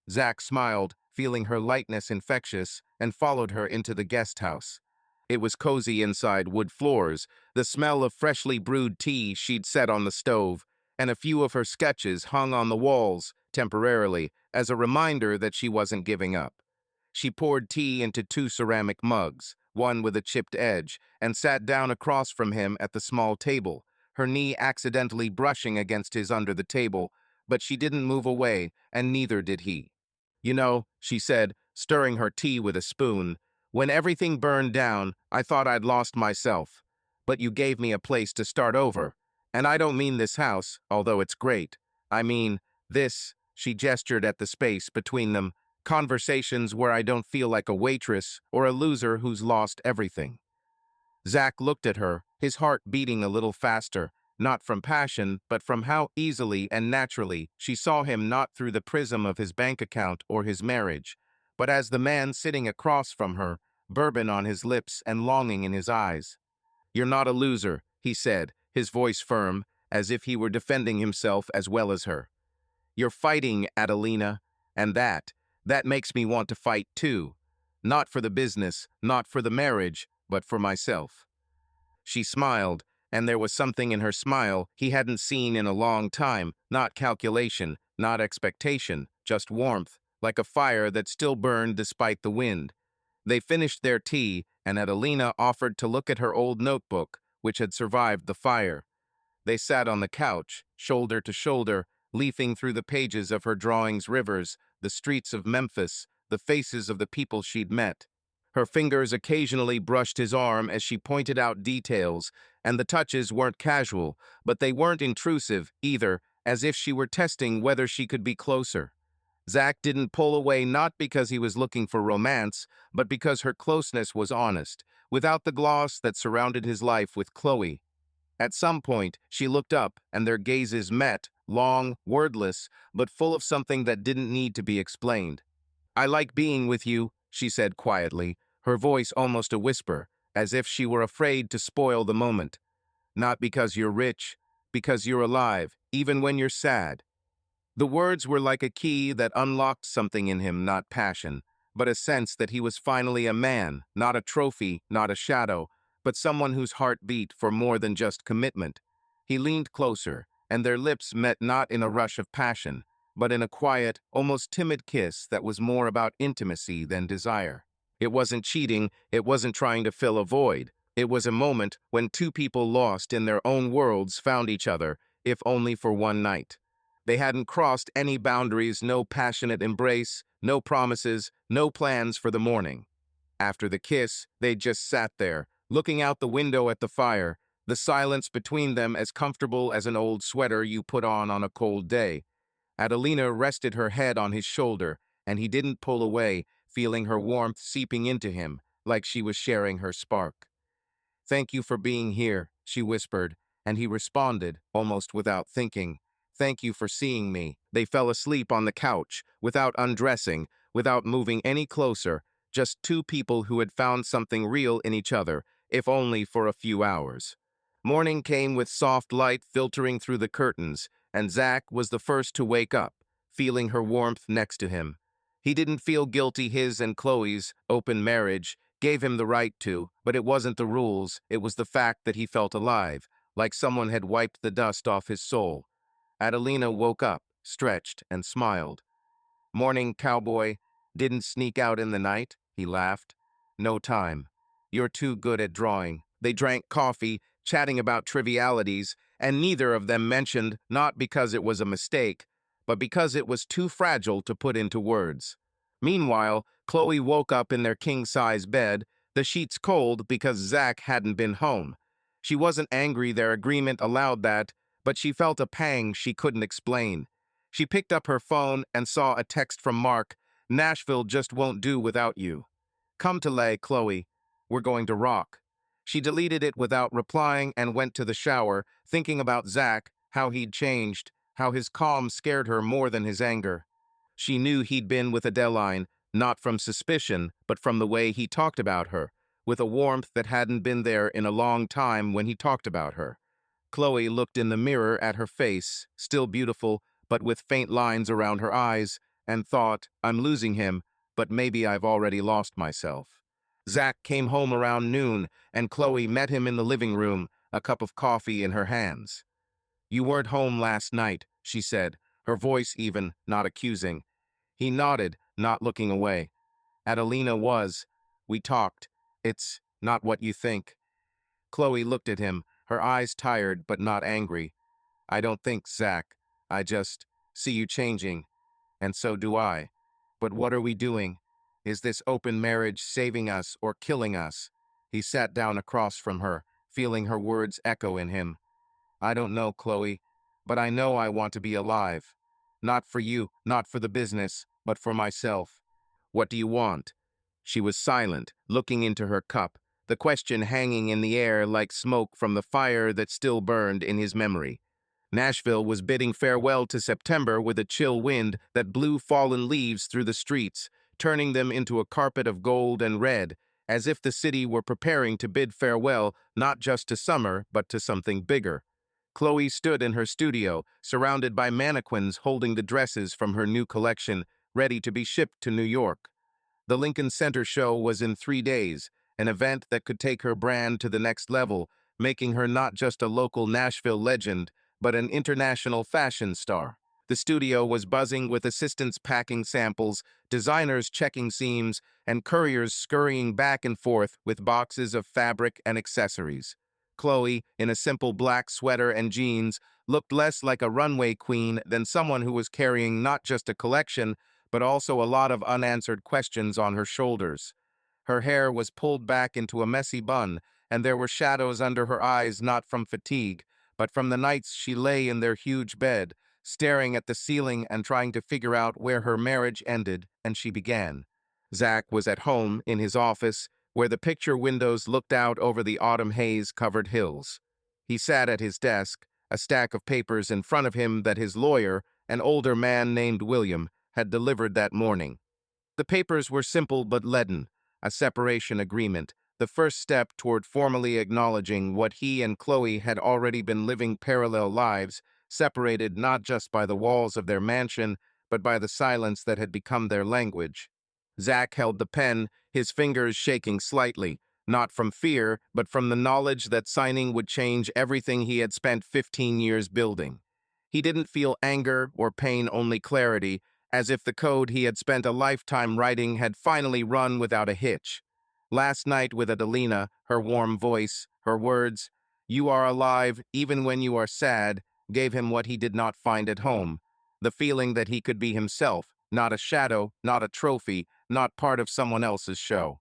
Zach smiled, feeling her lightness infectious, and followed her into the guest house. It was cozy inside, wood floors, the smell of freshly brewed tea she'd set on the stove, and a few of her sketches hung on the walls, temporarily, as a reminder that she wasn't giving up. She poured tea into 2 ceramic mugs, one with a chipped edge, and sat down across from him at the small table, her knee accidentally brushing against his under the table, but she didn't move away, and neither did he. "You know," she said, stirring her tea with a spoon, "when everything burned down, I thought I'd lost myself. But you gave me a place to start over. And I don't mean this house, although it's great. I mean, this," she gestured at the space between them, "conversations where I don't feel like a waitress or a loser who's lost everything." Zach looked at her, his heart beating a little faster, not from passion, but from how easily and naturally she saw him, not through the prism of his bank account or his marriage, but as the man sitting across from her, bourbon on his lips and longing in his eyes. "You're not a loser," he said, his voice firm, as if he were defending himself as well as her. "You're fighting, Adelina, and that makes me want to fight too. Not for the business, not for the marriage, but for myself." She smiled, and there was something in her smile he hadn't seen in a long time, not calculation, not expectation, just warmth, like a fire that still burned despite the wind. They finished their tea, and Adelina offered to look at her old notebook, which had survived the fire. They sat on the couch, shoulder to shoulder, leafing through the pages of her drawings: rivers, the streets of Memphis, the faces of the people she'd met. Her fingers occasionally brushed his arm as she pointed out details, and the touches weren't casual, but they weren't intrusive either, as if she were testing whether she could be closer. Zach didn't pull away, not because he was looking for romance, but because her closeness was honest, without the gloss that surrounded his life with Chloe. At some point, she looked up, and their gazes met, long, wordless, but full of something that didn't need to be explained. "I like being with you," she said quietly, her voice almost a whisper, as if she were afraid to spoil the moment. "Not because you're rich, because you're alive, even when you're sad." The words were like a key that unlocked something in him, not passion, but a sense that he was finally a man, not a trophy, not a shadow, but someone whose heart beat for more than just commitment. He leaned closer, and their lips met, not in a rush of passion, but in a quiet, almost timid kiss that was more about intimacy than desire. It wasn't cheating, it wasn't trying to fill a void. It was a moment when two people lost in their own worlds found each other, if only for one night. They hadn't crossed any boundaries, no passionate embrace, no promises, no plans for the morning. After the kiss, they just sat there, looking out the window at the fire, the silence between them as comfortable as an old sweater you put on a cold day. Adelina rested her head on his shoulder, and he didn't pull away, feeling her warmth seeping into him, like she was sharing her spark. "Thank you for being here," she whispered, and he responded, almost without thinking, "Thank you for seeing me." They fell asleep on the couch, without undressing, without moving any closer, just two people who had found something real in each other, if only for a few hours. Morning came with soft light filtering through the curtains, and Zach was the first to wake up, feeling her warmth next to him. He didn't feel guilty. His and Chloe's open marriage, gave him the right to, but it wasn't the rules, it was the fact that he felt alive, like someone had wiped the dust off his soul. Adelina woke up, stretched, and smiled. "Morning, cowboy. Didn't sneak out in the night?" He laughed. "No time. You're too good at drawing." They drank coffee, chatting about trivialities, and neither of them mentioned not because it was a mistake, but because it was too fragile to put into words. Meanwhile, Chloe woke up in their king-size bed, the sheets cold because Zach hadn't been home. She wasn't angry their agreement allowed that, but she felt a pang she couldn't explain. She picked up her phone and saw a text from Mark. "Nashville just won't do without you. Come to lay, Chloe. We're going to rock." She deleted it without replying and went to the shower, thinking about Zach, how he'd changed, how his calm scared her more than his anger. She knew he'd been with Adeline, not from suspicion, but from the way he talked about her, with a warmth that hadn't been there in a long time when he talked about her. Chloe looked in the mirror at her face, still beautiful, but with faint lines around her eyes, and thought, "I'm losing him, but maybe I've already lost myself." Zach came home around noon, and Chloe met him in the living room, a cup of coffee in her hands. "You weren't home last night," she said, her voice even, not accusing. He nodded, not looking away. "Adelina was. We talked. It's not what you think." Chloe looked at him, her eyes tired but not angry. "I don't think, Zach. I just see you changing, and so do I. But what are we doing? Is this open marriage saving us or killing us?" He sat down across from her, feeling her words echo in him. "I don't know, Chloe, but I know I want to be alive. Not for you, not for the business, but for myself." "What do you want?" She was silent, looking into her cup, the question hanging in the air like smoke from the fire that still burned in his memory. Nashville was bidding farewell to September with a chill wind that blew fallen leaves through the streets, turning them into a carpet of gold and red, as if the city were preparing to bid farewell not just to summer, but to something bigger. Chloe stood in her studio, surrounded by mannequins holding the dresses from her new collection, ready to be shipped to New York. The Lincoln Center show was in 3 days, an event that could take her brand to the next level, making her not just a local Nashville legend, but an international fashion star. The studio was buzzing with assistants packing samples, designers checking seams, and couriers scurrying back and forth with boxes of fabric and accessories. Chloe, in a simple black sweater and jeans, looked less like a runway queen than someone who was carrying not just a collection, but also a lot of unanswered questions on her shoulders. Her hair was pulled back into a messy bun, and there were shadows under her eyes not from fatigue, but from the nights she lay in their huge bed, staring at the ceiling and trying to figure out where her marriage ended and she began. Zach was at home in his office, where the picture windows looked out over the autumn haze-covered hills. He sat at his desk, a stack of papers in front of him that his lawyer, an older man named William, had delivered that morning. The papers were simple but leaden, a separation agreement, the first step toward formally acknowledging what he and Chloe had already been living parallel lives, separated not just by the walls of their mansion, but by the silence that had become their language. Zach held the pen, his fingers shaking slightly, not from fear, but from the knowledge that signing would change everything he had spent 15 years building. He didn't feel anger or pain, only clarity, as if the code he had spent a lifetime writing had finally run without a hitch. Last night with Adelina, her warm voice, her words, "You are alive even when you are sad," gave him what he did not find at home, the feeling that he could be himself, not a shadow, not a trophy, not part of someone else's show.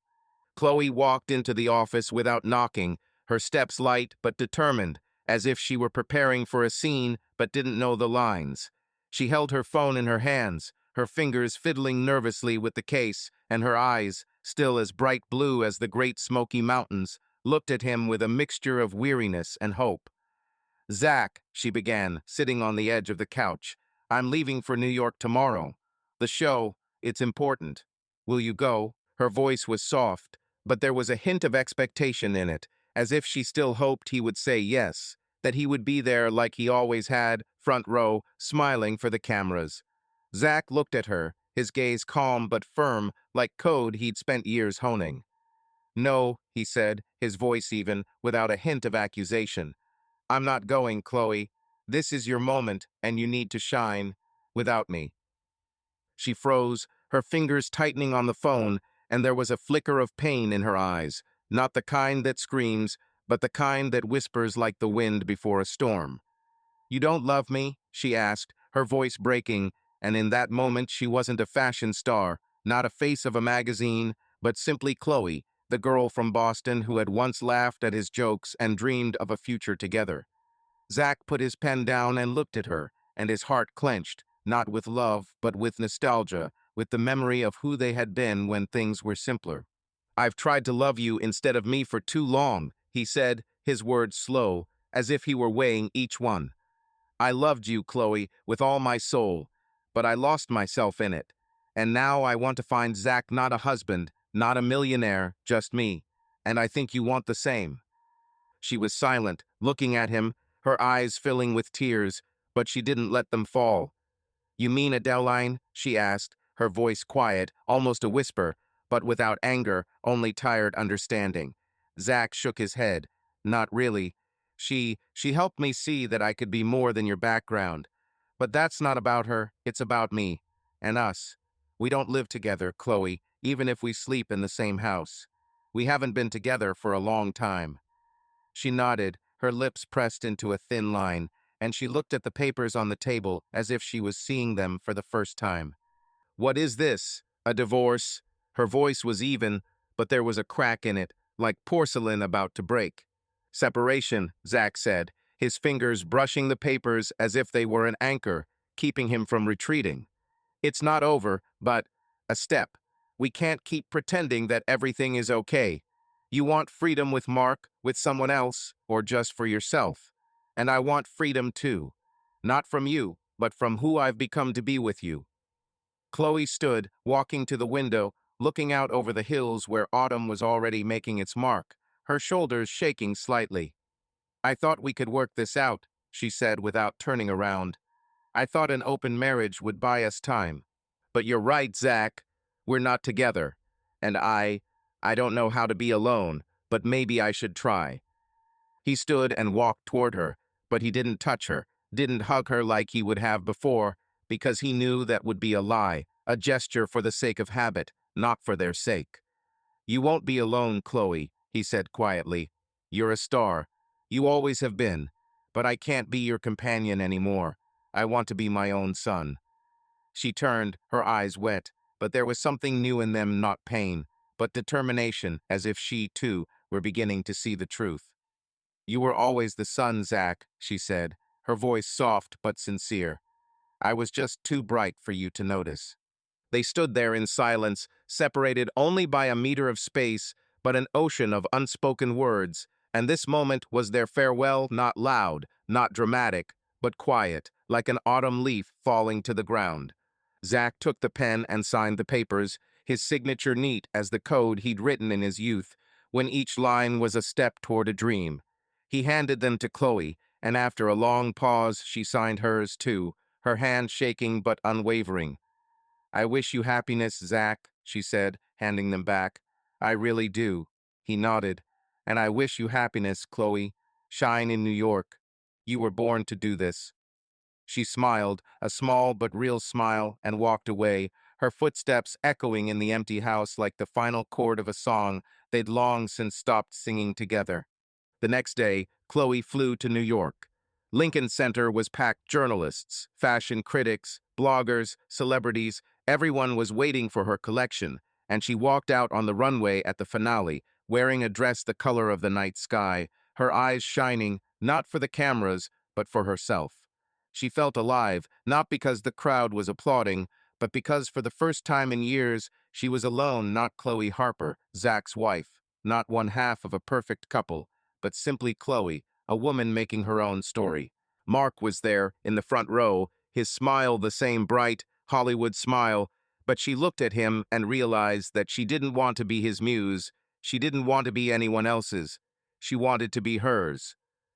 Chloe walked into the office without knocking, her steps light but determined, as if she were preparing for a scene but didn't know the lines. She held her phone in her hands, her fingers fiddling nervously with the case, and her eyes, still as bright blue as the great Smoky Mountains, looked at him with a mixture of weariness and hope. "Zach," she began, sitting on the edge of the couch, "I'm leaving for New York tomorrow. The show, it's important. Will you go?" Her voice was soft, but there was a hint of expectation in it, as if she still hoped he would say yes, that he would be there like he always had, front row, smiling for the cameras. Zach looked at her, his gaze calm but firm, like code he'd spent years honing. No, he said, his voice even, without a hint of accusation. I'm not going, Chloe. This is your moment, and you need to shine without me. She froze, her fingers tightening on the phone, and there was a flicker of pain in her eyes, not the kind that screams, but the kind that whispers like the wind before a storm. You don't love me? She asked, her voice breaking, and in that moment she wasn't a fashion star, not a face of a magazine, but simply Chloe, the girl from Boston who had once laughed at his jokes and dreamed of a future together. Zach put his pen down and looked at her, and his heart clenched, not with love, but with nostalgia, with the memory of who they had been when things were simpler. I've tried to love you instead of me for too long, he said, his words slow, as if he were weighing each one. I loved you, Chloe, with all my soul, but I lost myself in it. And now I want to find Zach not a husband, not a millionaire, just me. And I think you want the same. She was silent, looking at him, her eyes filling with tears, but she didn't let them fall. You mean Adeline? She asked, her voice quiet, almost a whisper, but without anger, only tired understanding. Zach shook his head. Not really. She helped me see that I could be more than your background. But that's not about her, it's about me. And us. We don't live together, Chloe, even if we sleep in the same house. We haven't been together for a long time. She nodded, her lips pressed into a thin line, and she looked at the papers on the table as if she was seeing them for the first time. What is this? A divorce? Her voice was even, but there was a crack in it, like porcelain about to break. Separation, Zach said, his fingers brushing the papers as if they were an anchor, keeping him from retreating. It's not over, but a step. We can't keep pretending that everything is okay. You want freedom with Mark, with someone else, or just for yourself. And I want freedom too. Not from you, but from who I've become to be with you. Chloe stood, walking to the window, looking out over the hills where autumn was already making its mark, her shoulders shaking slightly. I thought we could work this out, she said without turning around. I thought an open marriage would buy us time. But you're right, Zach. We're not together. And I don't know how to be alone, but maybe I should try. He stood and walked toward her, but he didn't touch her, didn't hug her like he would have before, because he knew that would be a lie, a gesture for the sake of habit, not for their sake. You won't be alone, Chloe, he said quietly. You're a star. You always have been. But I can't be your companion anymore. I want to be my own son. She turned, her eyes wet, but there was something new in them, not pain, but determination, as if she, too, were beginning to see the truth. You were always the son, Zach, she said, her voice soft but sincere. I was just too bright for you to notice. They stood there in silence, separated only by a meter of space, but an ocean of unspoken words, and this moment was their farewell, not loud, not dramatic, but quiet, like an autumn leaf falling to the ground. Zach took the pen and signed the papers, his signature neat as the code he'd written in his youth, when each line was a step toward a dream. He handed them to Chloe, and after a long pause she signed hers too, her hand shaking but unwavering. I wish you happiness, Zach, she said, handing them back. I really do. He nodded. And I wish you happiness, Chloe. Shine in New York. You were born to do this. She smiled, a small but real smile, and walked away, her footsteps echoing in the empty house like the final chord of a song they'd long since stopped singing together. The next day, Chloe flew to New York. Lincoln Center was packed journalists, fashion critics, bloggers, celebrities. Everyone was waiting for her collection, and she walked out on the runway at the finale, wearing a dress the color of the night sky, her eyes shining, not for the cameras, but for herself. She felt alive, not because the crowd was applauding, but because for the first time in years, she was alone, not Chloe Harper, Zach's wife, not one half of a perfect couple, but simply Chloe, a woman making her own story. Mark was there, in the front row, his smile the same bright, Hollywood smile, but she looked at him and realized that she didn't want to be his muse, she didn't want to be anyone else's. She wanted to be hers.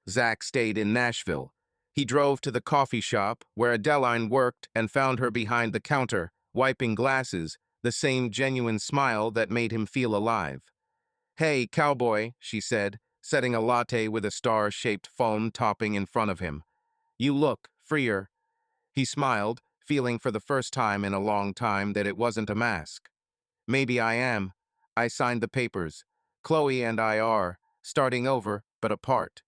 Zach stayed in Nashville. He drove to the coffee shop where Adeline worked and found her behind the counter, wiping glasses, the same genuine smile that made him feel alive. "Hey, cowboy," she said, setting a latte with a star-shaped foam topping in front of him. "You look freer." He smiled, feeling for the first time in a long time that it wasn't a mask. "Maybe I am. I signed the papers. Chloe and I are, starting over, but apart."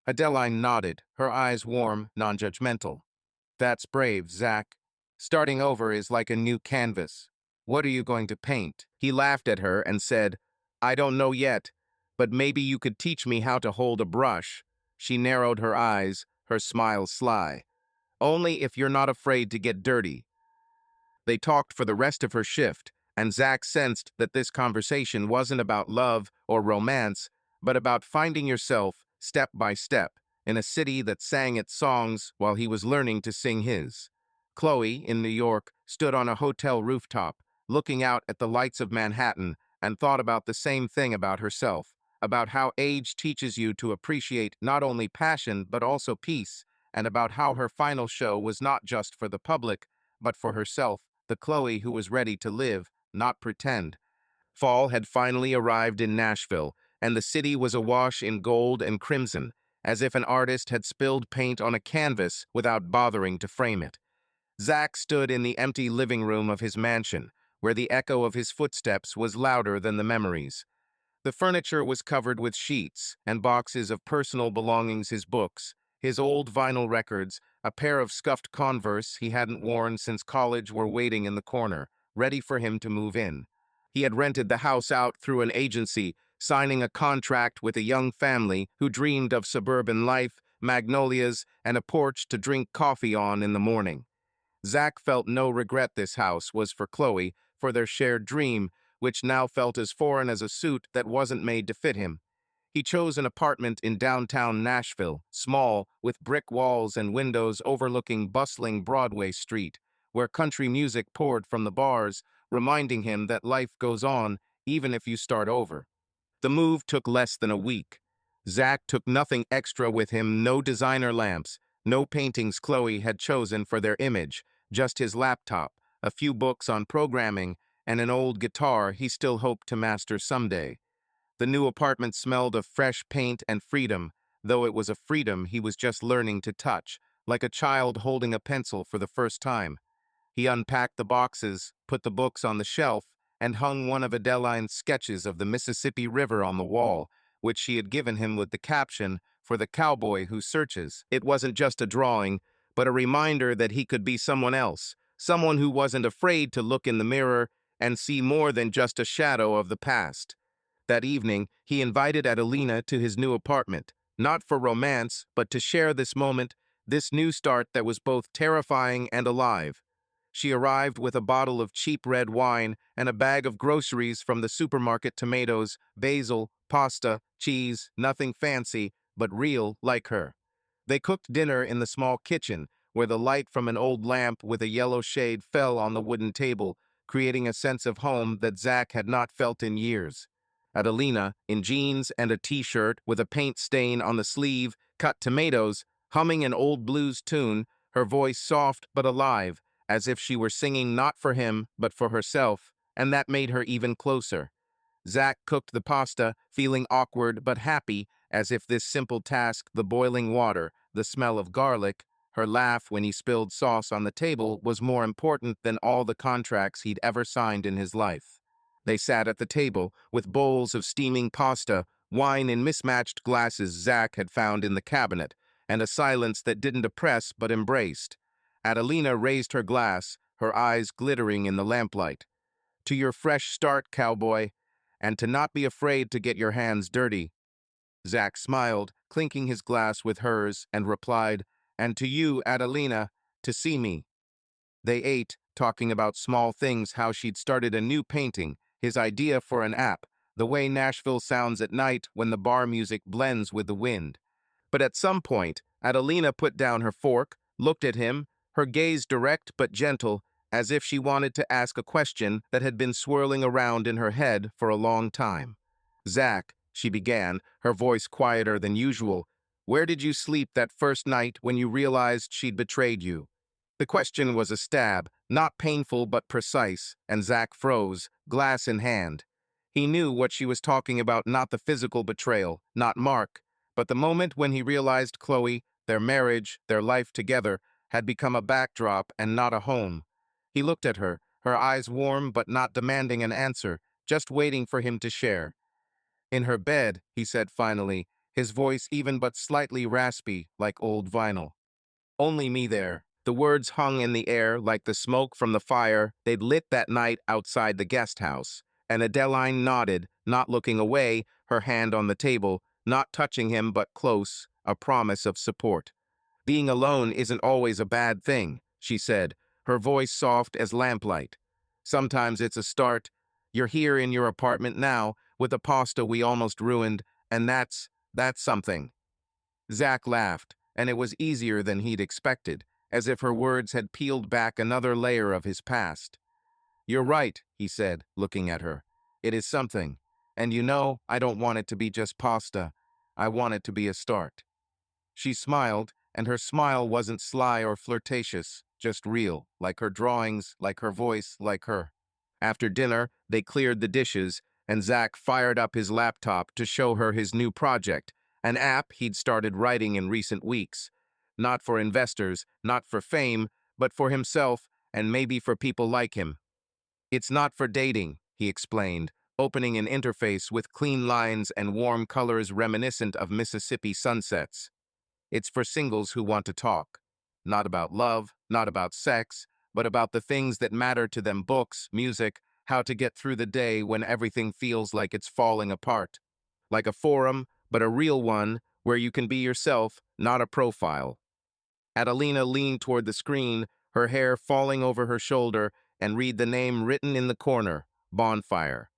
Adeline nodded, her eyes warm, non-judgmental. "That's brave, Zach. Starting over is like a new canvas. What are you going to paint?" He laughed at her and said, "I don't know yet, but maybe you could teach me how to hold a brush." She narrowed her eyes, her smile sly. "Only if you're not afraid to get dirty." They talked for the rest of her shift, and Zach sensed that this conversation wasn't about love or romance, but about finding yourself, step by step, in a city that sang its songs while he was learning to sing his. Chloe, in New York, stood on a hotel rooftop, looking out at the lights of Manhattan, and thought about the same thing about herself, about how age teaches you to appreciate not only passion but also peace, and about how her final show was not just for the public, but for herself, the Chloe who was ready to live, not pretend. Fall had finally arrived in Nashville, and the city was awash in gold and crimson, as if an artist had spilled paint on a canvas without bothering to frame it. Zach stood in the empty living room of his mansion, where the echo of his footsteps was louder than the memories. The furniture was covered with sheets and boxes of personal belongings, his books, his old vinyl records, a pair of scuffed Converse he hadn't worn since college were waiting in the corner, ready for him to move in. He had rented the house out through an agency, signing a contract with a young family who dreamed of suburban life, magnolias, and a porch to drink coffee on in the morning. Zach felt no regret. This house was for Chloe, for their shared dream, which now felt as foreign as a suit that wasn't made to fit him. He chose an apartment in downtown Nashville, small, with brick walls and windows overlooking bustling Broadway Street, where country music poured from the bars, reminding him that life goes on, even if you start over. The move took less than a week. Zach took nothing extra with him, no designer lamps, no paintings Chloe had chosen for their image, just his laptop, a few books on programming, and an old guitar he still hoped to master someday. The new apartment smelled of fresh paint and freedom, though it was a freedom he was just learning to touch, like a child holding a pencil for the first time. He unpacked the boxes, put the books on the shelf, and hung one of Adeline's sketches of the Mississippi River on the wall, which she had given him with the caption, "For the cowboy who searches." It wasn't just a drawing, but a reminder that he could be someone else, someone who wasn't afraid to look in the mirror and see more than just a shadow of the past. That evening, he invited Adelina to his new apartment, not for romance, but to share this moment, this new start that was both terrifying and alive. She arrived with a bottle of cheap red wine and a bag of groceries from the supermarket: tomatoes, basil, pasta, cheese, nothing fancy, but real, like her. They cooked dinner in the small kitchen, where the light from an old lamp with a yellow shade fell on the wooden table, creating a sense of home that Zach had not felt in years. Adelina, in jeans and a t-shirt with a paint stain on the sleeve, cut tomatoes, humming an old blues tune, her voice soft but alive, as if she were singing not for him, but for herself, and that made her even closer. Zach cooked the pasta, feeling awkward but happy, as if this simple task, the boiling water, the smell of garlic, her laugh when he spilled sauce on the table, was more important than all the contracts he'd ever signed in his life. They sat at the table, with bowls of steaming pasta, wine in mismatched glasses Zach had found in the cabinet, and a silence that didn't oppress but embraced. Adelina raised her glass, her eyes glittering in the lamplight. "To your fresh start, cowboy, and to not be afraid to get your hands dirty." Zach smiled, clinking his glass with hers, and replied, "And to you, Adelina, to see me." They ate, talking about small things: how she'd started a new painting, his idea for an app, the way Nashville sounds at night when the bar music blends with the wind. But at some point, Adelina put down her fork, looked at him, her gaze direct but gentle, as if she wanted to ask a question that had been swirling around in her head for a long time. "Zach," she began, her voice quieter than usual, "where did you sleep that first night when you realized she'd betrayed you?" The question was a stab, not painful but precise, and Zach froze, glass in hand. He knew what she was talking about, not the physical betrayal, not Mark, but the moment when he realized Chloe, their marriage, their life together, had become a backdrop and not a home. He looked at her, her eyes warm but not demanding an answer, just waiting for him to share. In her bed, he said finally, his voice even but slightly raspy, like old vinyl. Only me there. The words hung in the air like the smoke from the fire they'd lit that night outside the guest house. And Adeline nodded, not looking away, her hand on the table, not touching him but close, a promise of support. Being alone isn't always a bad thing, she said, her voice soft as lamplight. Sometimes it's a start. You're here in your apartment now, with a pasta we almost ruined, and that's something. Zach laughed, and it was easier than he'd expected, as if her words had peeled back another layer of his past. You're right, he said, looking at her. It is something. And you know, I don't want it to be just pasta. I want it to be a start. She smiled, and her smile wasn't sly or flirtatious, just real, like her drawings, like her voice, like her. After dinner, they cleared the dishes, and Zach fired up his laptop to show her his new project, an app he'd started writing in recent weeks. Not for investors, not for fame, but for himself, and maybe for people like him. It's not for dating, he explained, opening an interface with clean lines and warm colors reminiscent of Mississippi sunsets. It's for singles who want to talk. Not about love, not about sex, but about the things that matter to them: books, music, how to get through the day when everything feels like it's falling apart. Like a forum, but a real one, where you can be yourself, not a profile. Adelina leaned toward the screen, her hair falling over her shoulder, and read the name written in the corner, Bonfire.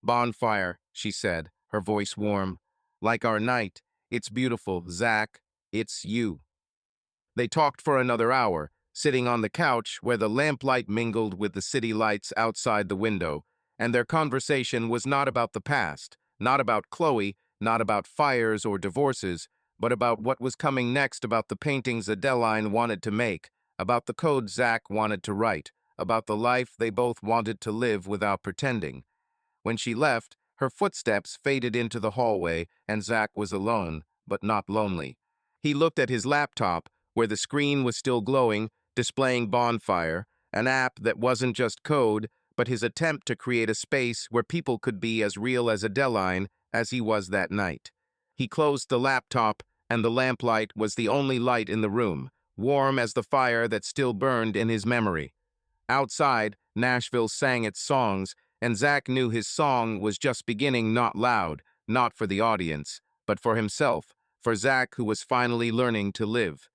Bonfire, she said, her voice warm. Like our night. It's beautiful, Zach. It's you. They talked for another hour, sitting on the couch where the lamplight mingled with the city lights outside the window, and their conversation was not about the past, not about Chloe, not about fires or divorces, but about what was coming next, about the paintings Adeline wanted to make, about the code Zach wanted to write, about the life they both wanted to live without pretending. When she left, her footsteps faded into the hallway, and Zach was alone, but not lonely. He looked at his laptop, where the screen was still glowing, displaying Bonfire, an app that wasn't just code, but his attempt to create a space where people could be as real as Adeline as he was that night. He closed the laptop, and the lamplight was the only light in the room, warm as the fire that still burned in his memory. Outside, Nashville sang its songs, and Zach knew his song was just beginning, not loud, not for the audience, but for himself, for Zach who was finally learning to live.